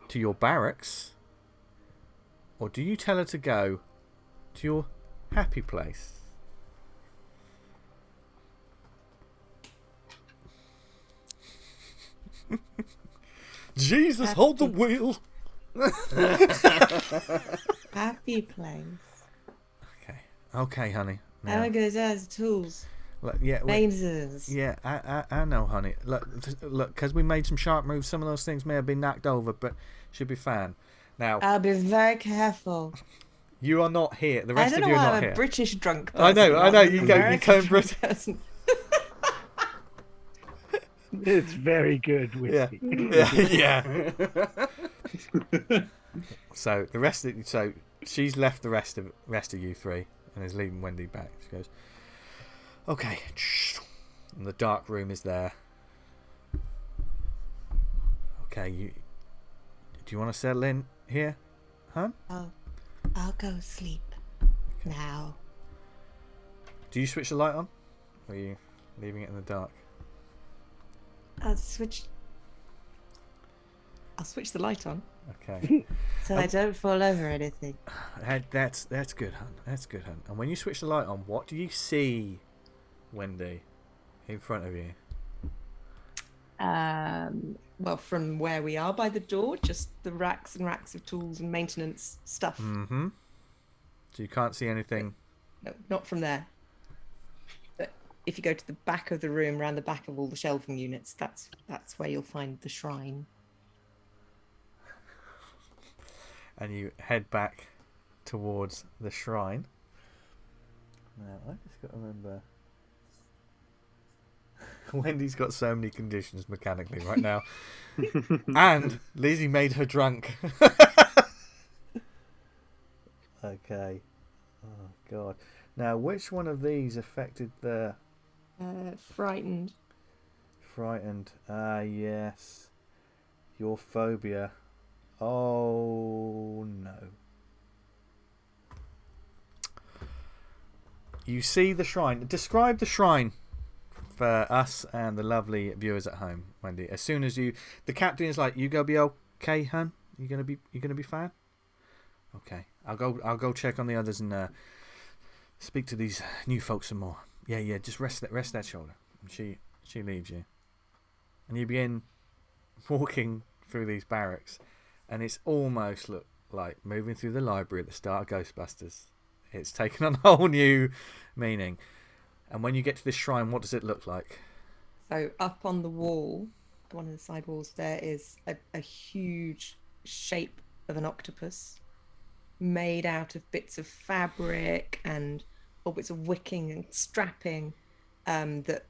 to your barracks, or do you tell her to go to your happy place? Jesus, hold the wheel. Happy place. Okay, honey. Now it goes as tools. Look, yeah, Lasers. Yeah, I know, honey. Look, because we made some sharp moves, some of those things may have been knocked over, but should be fine. Now, I'll be very careful. You are not here. The rest of you are not here. I don't know why I'm a British drunk person. I know. You came British. It's very good whiskey. Yeah. So she's left the rest of you three and is leaving Wendy back. She goes, okay. And the dark room is there. Okay, do you want to settle in here, huh? I'll go sleep now. Do you switch the light on? Or are you leaving it in the dark? I'll switch the light on. Okay. So I don't fall over anything. That's good, hun. That's good, hun. And when you switch the light on, what do you see, Wendy, in front of you? Well, from where we are by the door, just the racks and racks of tools and maintenance stuff. Mm-hmm. So you can't see anything? No, not from there. But if you go to the back of the room, around the back of all the shelving units, that's where you'll find the shrine. And you head back towards the shrine. Now, I just got to remember Wendy's got so many conditions mechanically right now. And Lizzie made her drunk. Okay. Oh, God. Now, which one of these affected the... Frightened. Frightened. Ah, yes. Your phobia. Oh, no. You see the shrine. Describe the shrine for us and the lovely viewers at home, Wendy. As soon as you... The captain is like, you gonna be okay, hun? You gonna be fine? Okay. I'll go check on the others and speak to these new folks some more. Yeah. Just rest that shoulder. And she leaves you, and you begin walking through these barracks, and it's almost look like moving through the library at the start of Ghostbusters. It's taken on a whole new meaning. And when you get to this shrine, what does it look like? So up on the wall, one of the side walls, there is a huge shape of an octopus, made out of bits of fabric and all bits of wicking and strapping, that,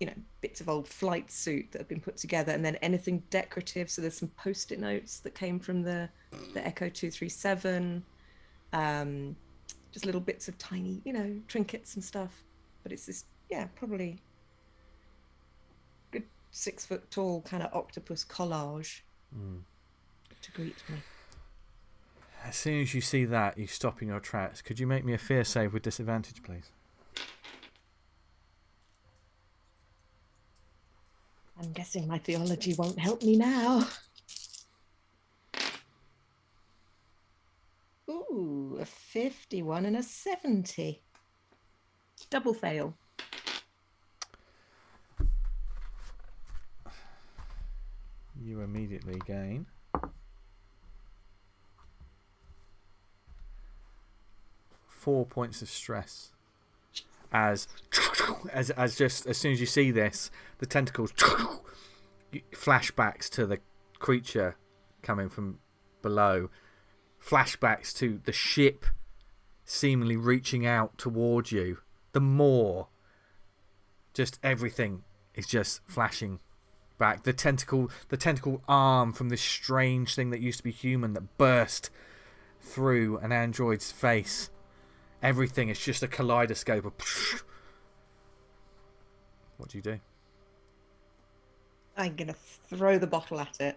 you know, bits of old flight suit that have been put together, and then anything decorative. So there's some post-it notes that came from the Echo 237, just little bits of tiny, you know, trinkets and stuff. But it's this, probably good 6 foot tall kind of octopus collage to greet me. As soon as you see that, you stop in your tracks. Could you make me a fear save with disadvantage, please? I'm guessing my theology won't help me now. Ooh, a 51 and a 70. Double fail. You immediately gain 4 points of stress as soon as you see this, the tentacles flashbacks to the creature coming from below, flashbacks to the ship seemingly reaching out towards you. The more, just everything is just flashing back. The tentacle arm from this strange thing that used to be human that burst through an android's face. Everything is just a kaleidoscope of... What do you do? I'm going to throw the bottle at it.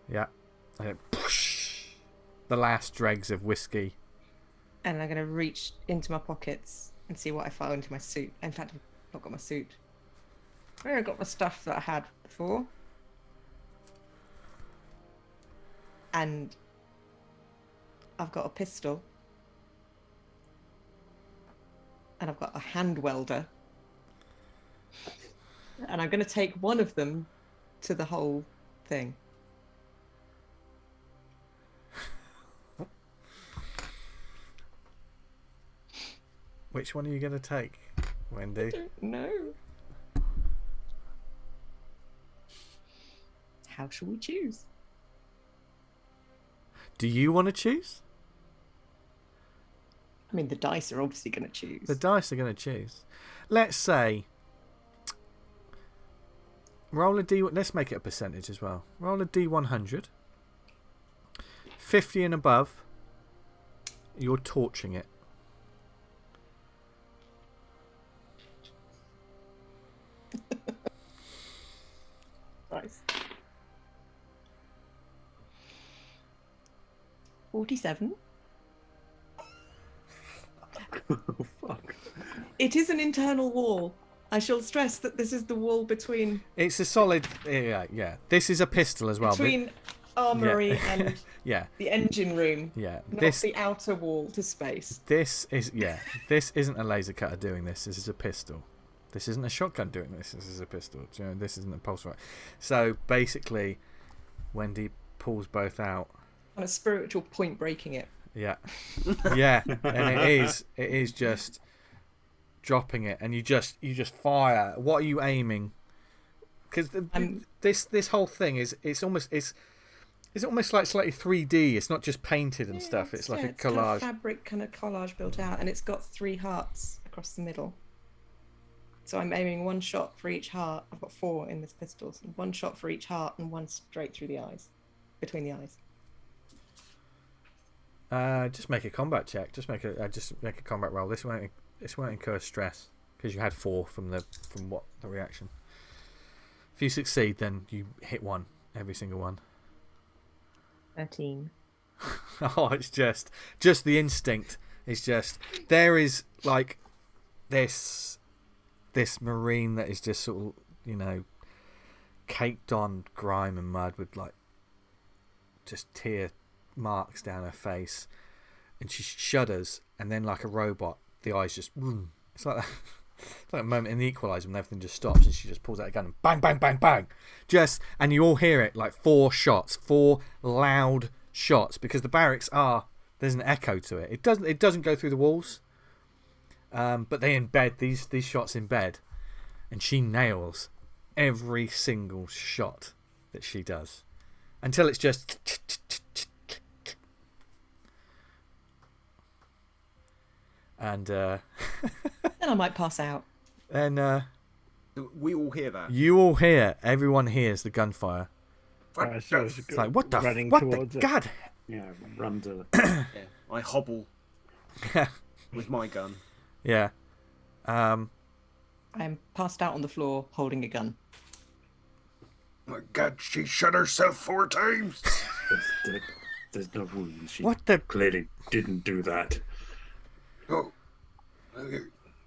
Yeah. The last dregs of whiskey. And I'm going to reach into my pockets and see what I found into my suit. In fact, I've not got my suit. I got my stuff that I had before. And I've got a pistol. And I've got a hand welder. And I'm going to take one of them to the whole thing. Which one are you going to take, Wendy? I don't know. How shall we choose? Do you want to choose? I mean, the dice are obviously going to choose. The dice are going to choose. Let's say... Roll a D... Let's make it a percentage as well. Roll a D100. 50 and above, you're torching it. Nice. 47. Oh, fuck. It is an internal wall. I shall stress that this is the wall between... It's a solid... Yeah. This is a pistol as well. Between armoury and yeah. the engine room. Yeah. Not This the outer wall to space. This is... Yeah. This isn't a laser cutter doing this. This is a pistol. This isn't a shotgun doing this. This is a pistol. You know, this isn't a pulse rifle. So, basically, Wendy pulls both out. On a spiritual point breaking it. Yeah. Yeah. And it is just dropping it, and you just fire. What are you aiming? Because this whole thing it's almost like slightly 3D. It's not just painted and stuff. It's like a collage. Kind of fabric kind of collage built out, and it's got 3 hearts across the middle. So I'm aiming 1 shot for each heart. I've got 4 in this pistol. So 1 shot for each heart and 1 straight through the eyes, between the eyes. Just make a combat check. Just make a combat roll. This won't incur stress because you had 4 from the reaction. If you succeed, then you hit 1, every single one. 13. Oh, it's just the instinct. It's just there is like this marine that is just sort of, you know, caked on grime and mud with like just tear marks down her face, and she shudders, and then like a robot, the eyes just it's like that. It's like a moment in The Equalizer when everything just stops and she just pulls out a gun and bang, bang, bang, bang. And you all hear it like 4 shots, 4 loud shots, because the barracks there's an echo to it. It doesn't go through the walls, but they embed these shots in bed, and she nails every single shot that she does until it's just. And then I might pass out. And we all hear that. You all hear. Everyone hears the gunfire. So it's like, what the God? Yeah, run to. Yeah, I hobble with my gun. Yeah. I'm passed out on the floor holding a gun. My God, she shot herself 4 times. There's no wounds. She What the? clearly didn't do that. Oh,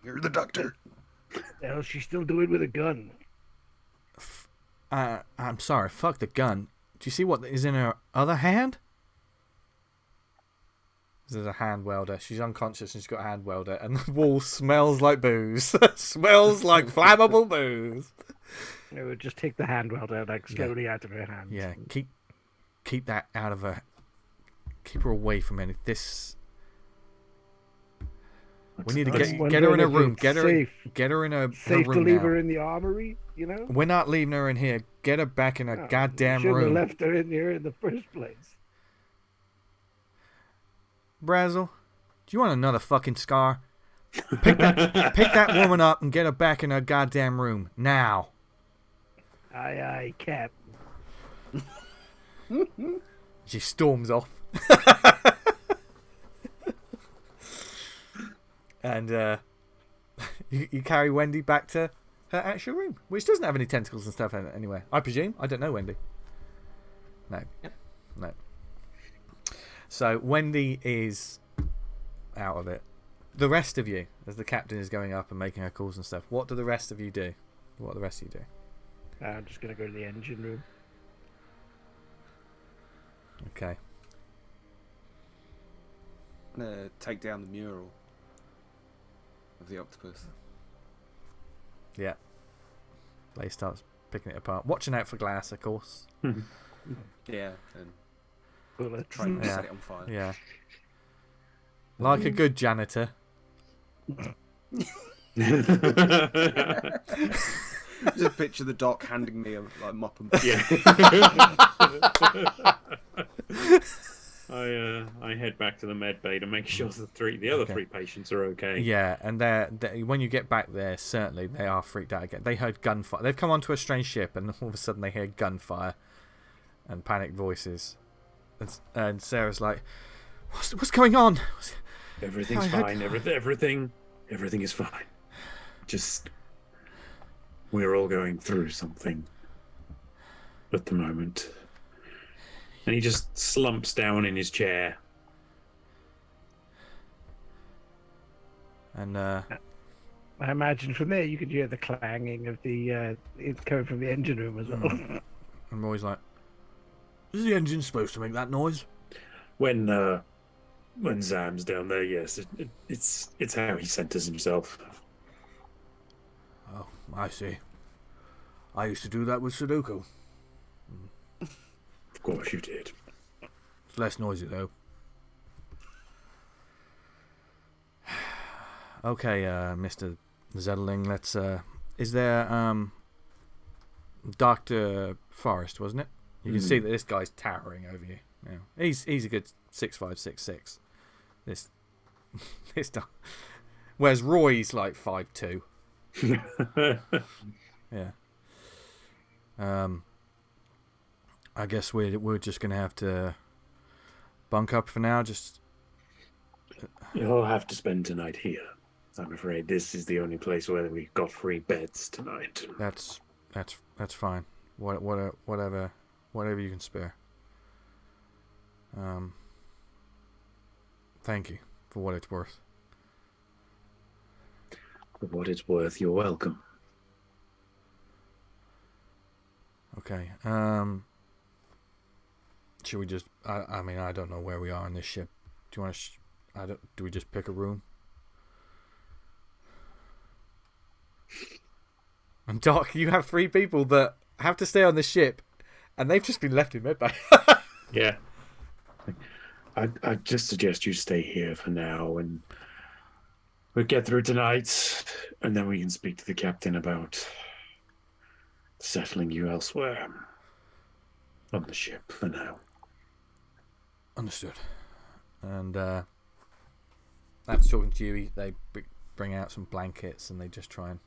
you're the doctor. What the hell's she still doing with a gun? I'm sorry. Fuck the gun. Do you see what is in her other hand? There's a hand welder. She's unconscious and she's got a hand welder, and the wall smells like booze. Smells like flammable booze. It would just take the hand welder like slowly out of her hand. Yeah, keep that out of her. Keep her away from any this. We need to get her in a room. Get her in her safe room to leave now. her in the armory, you know? We're not leaving her in here. Get her back in her goddamn shouldn't room. have left her in here in the first place. Brazel, do you want another fucking scar? Pick that woman up and get her back in her goddamn room now. Aye, aye, Cap. She storms off. And you carry Wendy back to her actual room, which doesn't have any tentacles and stuff in it anyway. I presume. I don't know Wendy. No. Yep. No. So Wendy is out of it. The rest of you, as the captain is going up and making her calls and stuff, what do the rest of you do? What do the rest of you do? I'm just going to go to the engine room. Okay. I'm going to take down the mural of the octopus. Yeah. They starts picking it apart. Watching out for glass, of course. Yeah, and Bullets. trying to set it on fire. Yeah. Like a good janitor. Just picture the doc handing me a mop and I head back to the med bay to make sure the other 3 patients are okay. Yeah, and when you get back there, certainly they are freaked out again. They heard gunfire. They've come onto a strange ship, and all of a sudden they hear gunfire and panicked voices. And Sarah's like, "What's going on?" Everything's fine. Everything is fine. Just we're all going through something at the moment. And he just slumps down in his chair. And I imagine from there you could hear the clanging of the it's coming from the engine room as well. I'm always like, is the engine supposed to make that noise? When Zam's down there, yes, it's how he centers himself. Oh, I see. I used to do that with Sudoku. Of course you did. It's less noisy though. Okay, Mr. Zetterling, let's is there Dr. Forrest, wasn't it? You can see that this guy's towering over you. Yeah. He's a good 6'5", 6'6". This doc. Whereas Roy's like 5'2". Yeah. I guess we're just gonna have to bunk up for now. Just you'll have to spend tonight here. I'm afraid this is the only place where we got free beds tonight. That's fine. Whatever you can spare. Thank you for what it's worth. For what it's worth, you're welcome. Okay. Should we just? I mean, I don't know where we are on this ship. Do you want to? Do we just pick a room? And Doc, you have 3 people that have to stay on this ship, and they've just been left in medbay. Yeah. I'd just suggest you stay here for now, and we'll get through tonight, and then we can speak to the captain about settling you elsewhere on the ship for now. Understood. And after talking to you, they bring out some blankets, and they just try and...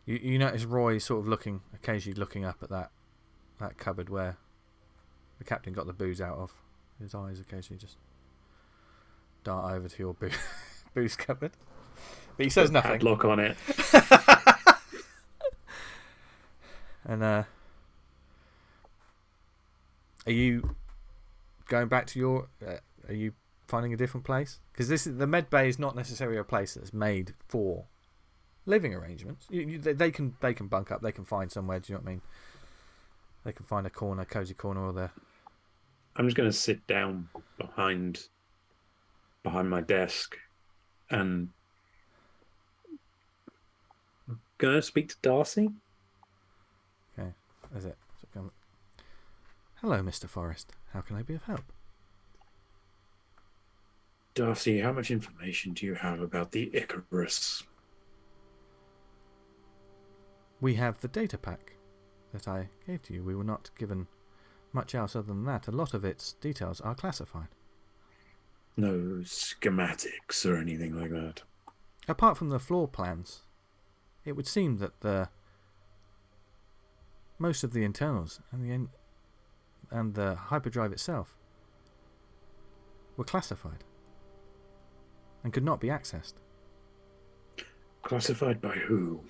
You notice Roy sort of occasionally looking up at that cupboard where the captain got the booze out of. His eyes occasionally just dart over to your booze cupboard. But he says nothing. Padlock on it. And are you going back to your... are you finding a different place? Because the med bay is not necessarily a place that's made for living arrangements. They can bunk up. They can find somewhere. Do you know what I mean? They can find a cozy corner, or there. I'm just going to sit down behind my desk and I'm going to speak to Darcy. Okay, is it? Hello, Mr. Forrest. How can I be of help? Darcy, how much information do you have about the Icarus? We have the data pack that I gave to you. We were not given much else other than that. A lot of its details are classified. No schematics or anything like that? Apart from the floor plans, it would seem that most of the internals and the hyperdrive itself were classified and could not be accessed. Classified by who?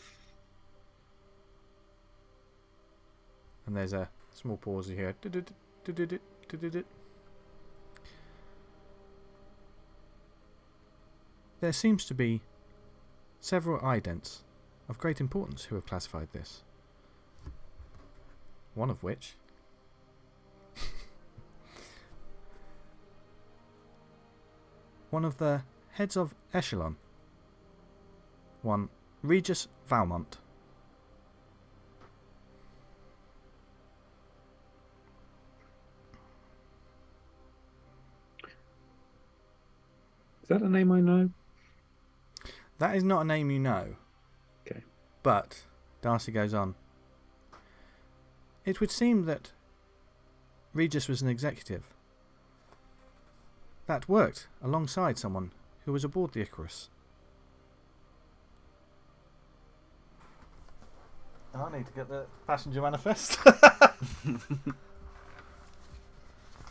And there's a small pause here. There seems to be several idents of great importance who have classified this. One of which one of the heads of Echelon, one Regis Valmont. Is that a name I know? That is not a name you know. Okay. But, Darcy goes on, it would seem that Regis was an executive that worked alongside someone who was aboard the Icarus. I need to get the passenger manifest.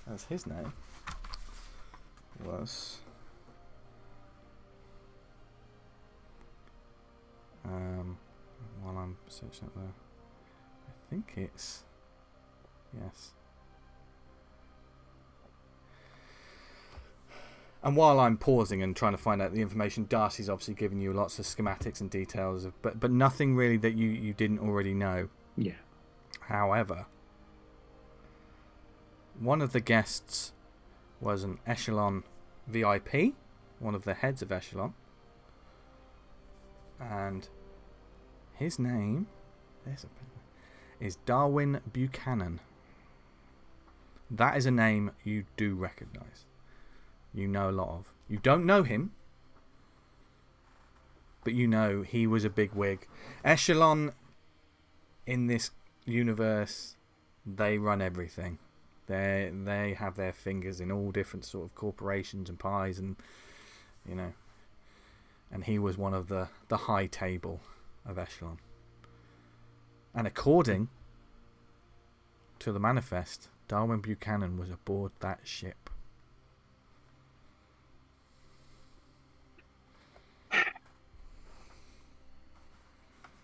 That's his name. Was... while I'm searching up there, I think it's... Yes. And while I'm pausing and trying to find out the information, Darcy's obviously giving you lots of schematics and details, but nothing really that you didn't already know. Yeah. However, one of the guests was an Echelon VIP, one of the heads of Echelon, and his name is Darwin Buchanan. That is a name you do recognise. You know a lot of. You don't know him, but you know he was a big wig. Echelon, in this universe, they run everything. They have their fingers in all different sort of corporations and pies, and you know. And he was one of the high table of Echelon. And according to the manifest, Darwin Buchanan was aboard that ship.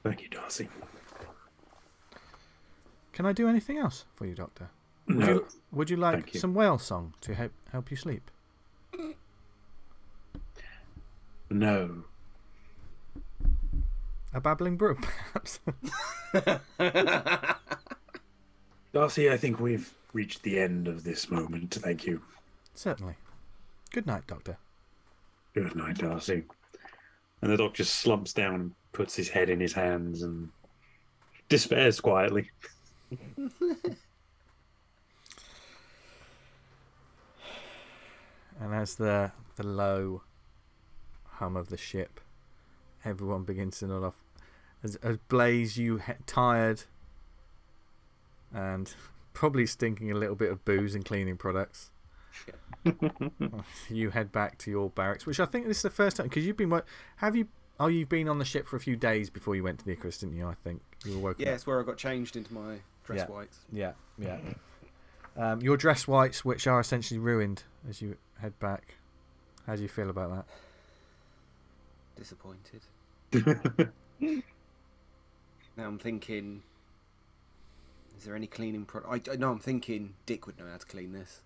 Thank you, Darcy. Can I do anything else for you, Doctor? No. Would you like some whale song to help you sleep? No. A babbling brook, perhaps? Darcy, I think we've reached the end of this moment. Thank you. Certainly. Good night, Doctor. Good night, Darcy. And the doctor slumps down and puts his head in his hands and despairs quietly. And as the low hum of the ship, everyone begins to nod off. As Blaze, you tired and probably stinking a little bit of booze and cleaning products, you head back to your barracks, which I think this is the first time, because you've been you've been on the ship for a few days before you went to the Icarus, didn't you? I think you were woken up. it's where I got changed into my dress whites. Yeah. Your dress whites, which are essentially ruined as you head back. How do you feel about that? Disappointed. Now I'm thinking, is there any cleaning product? I'm thinking Dick would know how to clean this.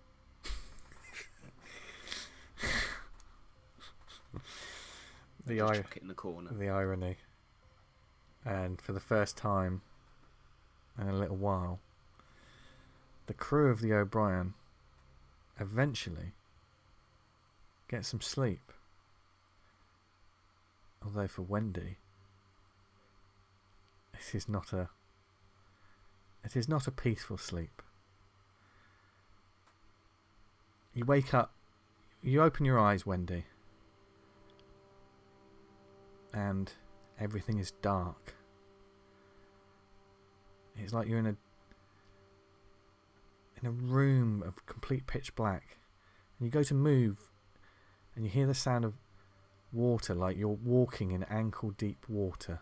Chuck it in the corner. The irony. And for the first time in a little while, the crew of the O'Brien eventually get some sleep. Although for Wendy, it is not a peaceful sleep. You wake up, you open your eyes, Wendy, and everything is dark. It's like you're in a room of complete pitch black, and you go to move, and you hear the sound of water, like you're walking in ankle deep water.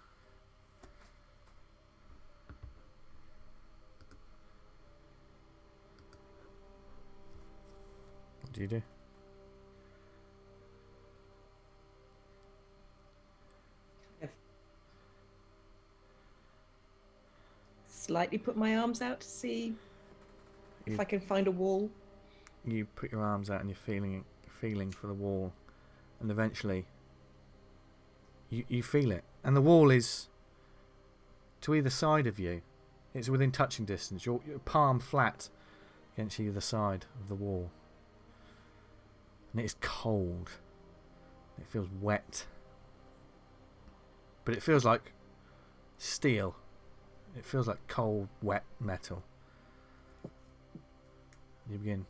What do you do? Slightly put my arms out to see if I can find a wall. You put your arms out and you're feeling for the wall, and eventually you feel it, and the wall is to either side of you. It's within touching distance. Your palm flat against either side of the wall, and it is cold. It feels wet, but it feels like steel. It feels like cold, wet metal. You begin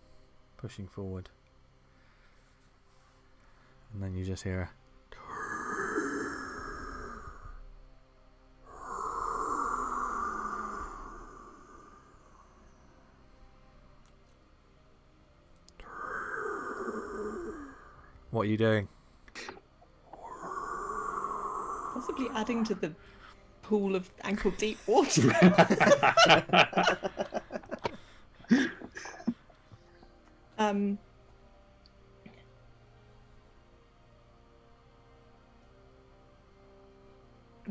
pushing forward, and then you just hear a What are you doing? Possibly adding to the pool of ankle deep water. I'm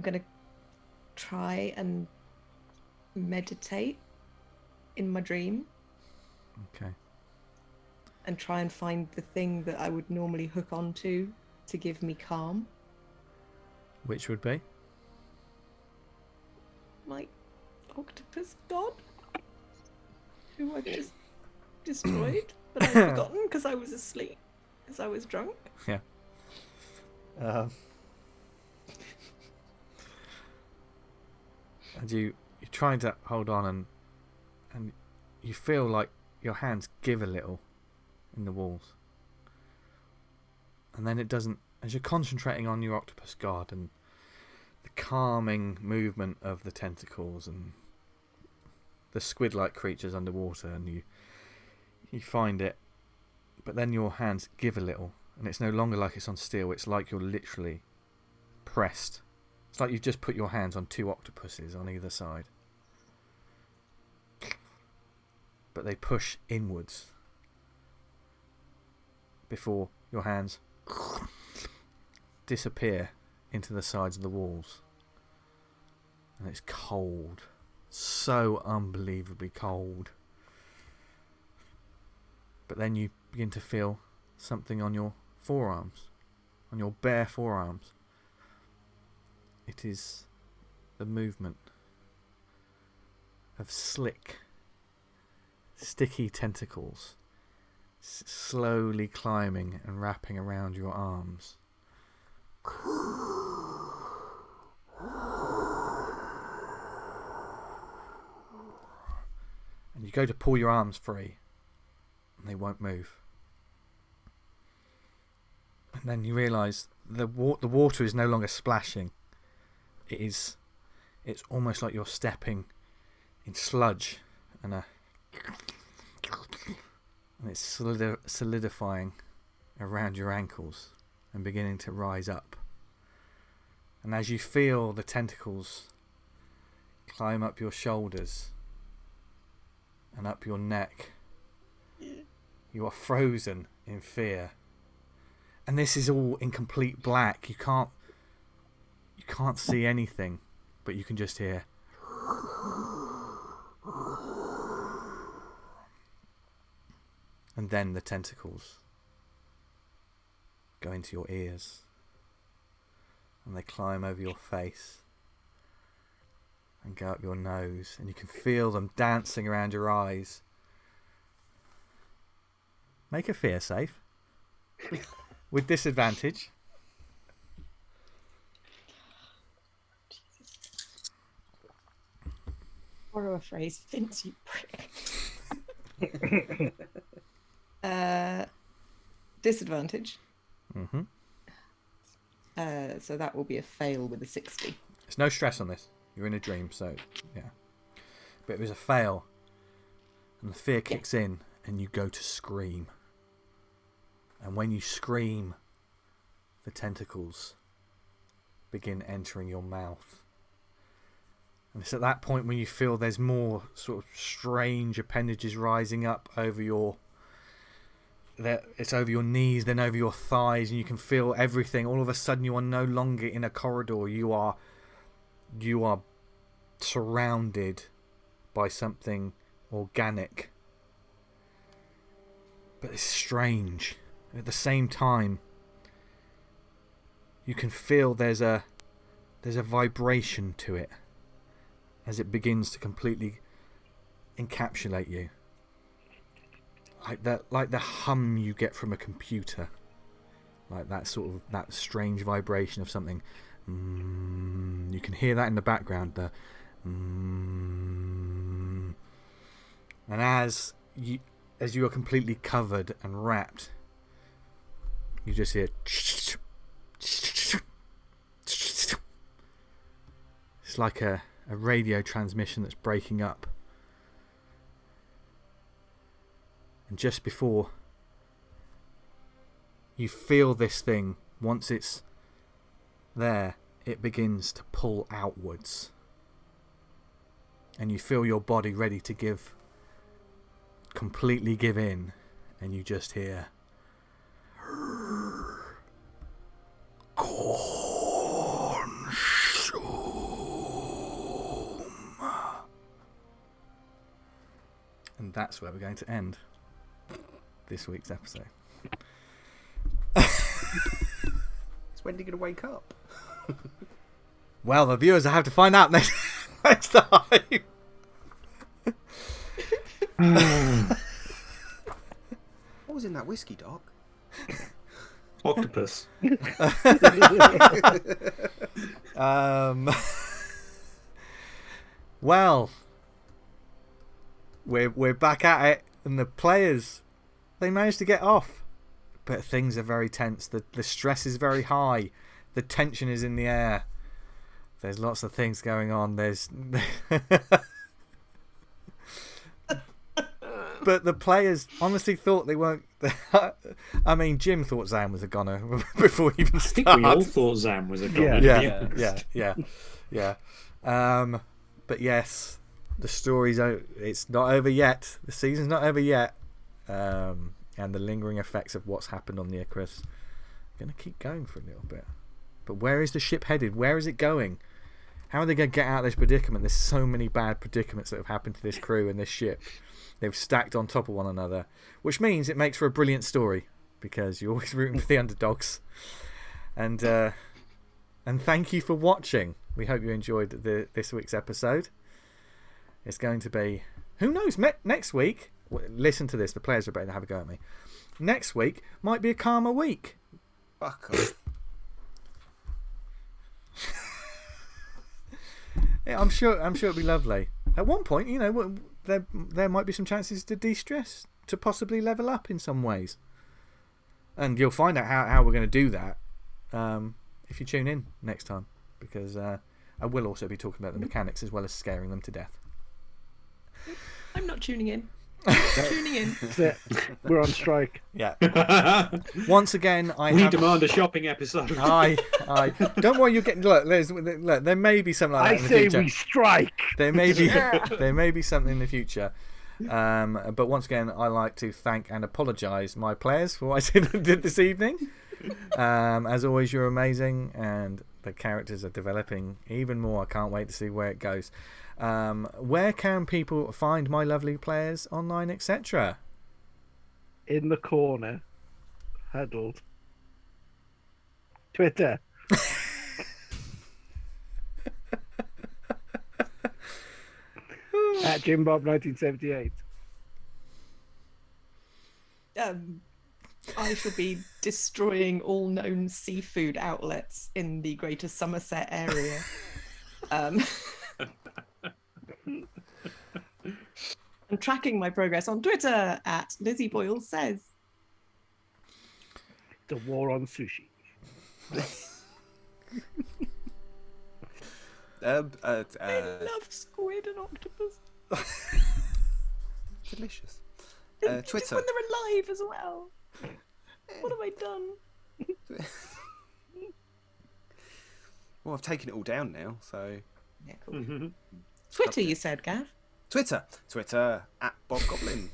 gonna try and meditate in my dream. Okay. And try and find the thing that I would normally hook onto to give me calm. Which would be? My octopus god, who I've just destroyed, but I've forgotten because I was asleep, because I was drunk. Yeah. And you're trying to hold on, and you feel like your hands give a little in the walls, and then it doesn't. As you're concentrating on your octopus god and the calming movement of the tentacles and the squid-like creatures underwater, and you find it, but then your hands give a little, and it's no longer like it's on steel. It's like you're literally pressed It's like you've just put your hands on 2 octopuses on either side. But they push inwards before your hands disappear into the sides of the walls. And it's cold. So unbelievably cold. But then you begin to feel something on your forearms. On your bare forearms. It is the movement of slick, sticky tentacles slowly climbing and wrapping around your arms. And you go to pull your arms free and they won't move. And then you realise the water is no longer splashing. It's almost like you're stepping in sludge and it's solidifying around your ankles and beginning to rise up. And as you feel the tentacles climb up your shoulders and up your neck, you are frozen in fear. And this is all in complete black. You can't see anything, but you can just hear. And then the tentacles go into your ears. And they climb over your face. And go up your nose. And you can feel them dancing around your eyes. Make a fear save. With disadvantage. Horror phrase, Vince, you prick. Disadvantage. Mm-hmm. So that will be a fail with a 60. There's no stress on this. You're in a dream, so yeah. But it was a fail. And the fear kicks in and you go to scream. And when you scream, the tentacles begin entering your mouth. And it's at that point when you feel there's more sort of strange appendages rising up over your... It's over your knees, then over your thighs, and you can feel everything. All of a sudden you are no longer in a corridor. You are surrounded by something organic. But it's strange. At the same time, you can feel there's a vibration to it as it begins to completely encapsulate you, like the hum you get from a computer, like that sort of that strange vibration of something. You can hear that in the background. And as you are completely covered and wrapped, you just hear. It's like a radio transmission that's breaking up. And just before you feel this thing, once it's there, it begins to pull outwards. And you feel your body ready to completely give in. And you just hear... And that's where we're going to end this week's episode. Is Wendy going to wake up? Well, the viewers will have to find out next time. What was in that whiskey, Doc? Octopus. Well, we're back at it, and the players, they managed to get off, but things are very tense. The stress is very high. The tension is in the air. There's lots of things going on. but the players honestly thought they weren't. I mean, Jim thought ZAM was a goner before he even started. I think we all thought ZAM was a goner. Yeah. But yes, the story's it's not over yet. The season's not over yet. And the lingering effects of what's happened on the Icarus are going to keep going for a little bit. But where is the ship headed? Where is it going? How are they going to get out of this predicament? There's so many bad predicaments that have happened to this crew and this ship. They've stacked on top of one another, which means it makes for a brilliant story because you're always rooting for the underdogs. And thank you for watching. We hope you enjoyed this week's episode. It's going to be, who knows, next week. Listen to this. The players are about to have a go at me. Next week might be a calmer week. Fuck off. Yeah, I'm sure it'll be lovely. At one point, you know, there might be some chances to de-stress, to possibly level up in some ways. And you'll find out how we're going to do that if you tune in next time, because I will also be talking about the mechanics as well as scaring them to death. I'm not tuning in. Tuning in. That's it. We're on strike. Yeah. Once again, we demand a shopping episode. Don't worry, you're getting. Look, there may be something like that in the future. I say we strike. There may be something in the future. But once again, I like to thank and apologise my players for what I did this evening. As always, you're amazing, and the characters are developing even more. I can't wait to see where it goes. Where can people find my lovely players online, etc.? In the corner, huddled. Twitter. At JimBob1978. I shall be destroying all known seafood outlets in the Greater Somerset area. I'm tracking my progress on Twitter at Lizzie Boyle Says. The war on sushi. I love squid and octopus. Delicious. Just Twitter. when they're alive as well. What have I done? Well, I've taken it all down now, so. Yeah, cool. Twitter, you said, Gav? Twitter at Bob Goblin.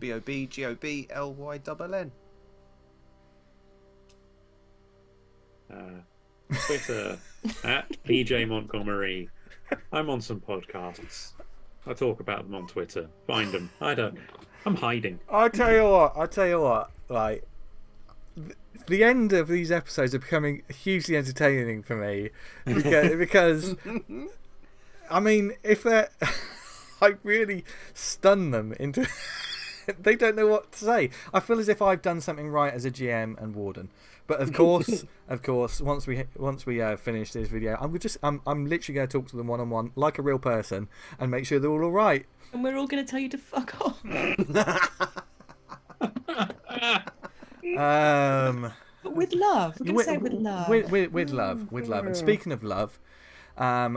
BOBGOBLYNN. Twitter at PJ Montgomery. I'm on some podcasts. I talk about them on Twitter. Find them. I'm hiding. I tell you what. Like, the end of these episodes are becoming hugely entertaining for me because I mean, if they're I really stun them into they don't know what to say. I feel as if I've done something right as a GM and warden. But of course, once we finish this video, I'm literally going to talk to them one-on-one like a real person and make sure they're all right. And we're all going to tell you to fuck off. But with love. We're going to say it with love. With love. And speaking of love,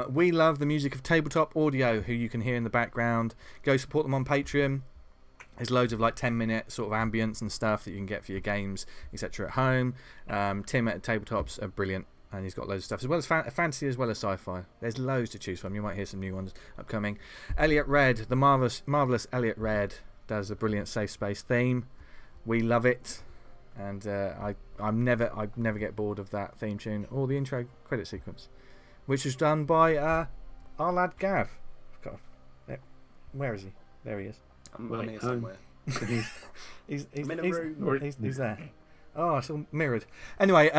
we love the music of Tabletop Audio, who you can hear in the background. Go support them on Patreon. There's loads of like 10-minute sort of ambience and stuff that you can get for your games, etc. at home. Tim at Tabletops are brilliant, and he's got loads of stuff as well as fantasy as well as sci-fi. There's loads to choose from. You might hear some new ones upcoming. ELIOT Red, the marvelous ELIOT Red, does a brilliant safe space theme. We love it, and I never get bored of that theme tune or the intro credit sequence, which was done by our lad Gav. Where is he? There he is. I'm here somewhere. he's in a room. He's there. Oh, it's all mirrored. Anyway,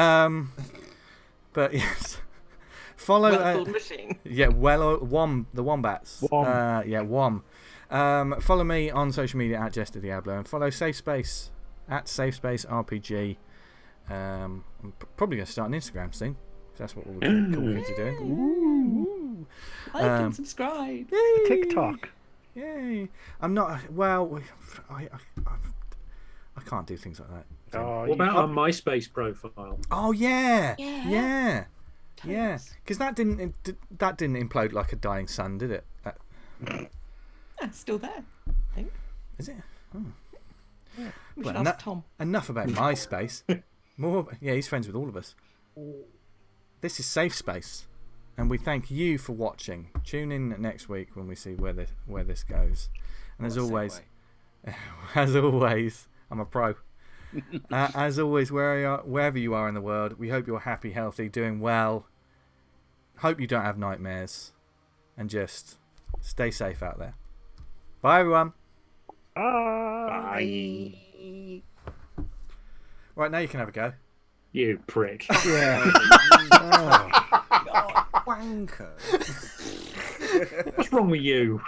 but yes, follow. Well-called machine. Yeah, the Wombats. Wom. Follow me on social media at Jester Diablo, and follow Safe Space at Safe Space RPG. I'm probably going to start an Instagram soon. That's what all the cool kids are doing. Ooh. Like and subscribe. Yay. TikTok. Yay! I'm not. Well, I can't do things like that. What about our MySpace profile? Oh yeah. Because that didn't implode like a dying sun, did it? It's still there, I think. Is it? We should ask Tom. Enough about MySpace. More, yeah, he's friends with all of us. This is Safe Space, and we thank you for watching. Tune in next week when we see where this goes. And as always, I'm a pro. As always, wherever you are in the world, we hope you're happy, healthy, doing well. Hope you don't have nightmares, and just stay safe out there. Bye, everyone. Bye. Right, now you can have a go. You prick. Yeah. Wanker. What's wrong with you?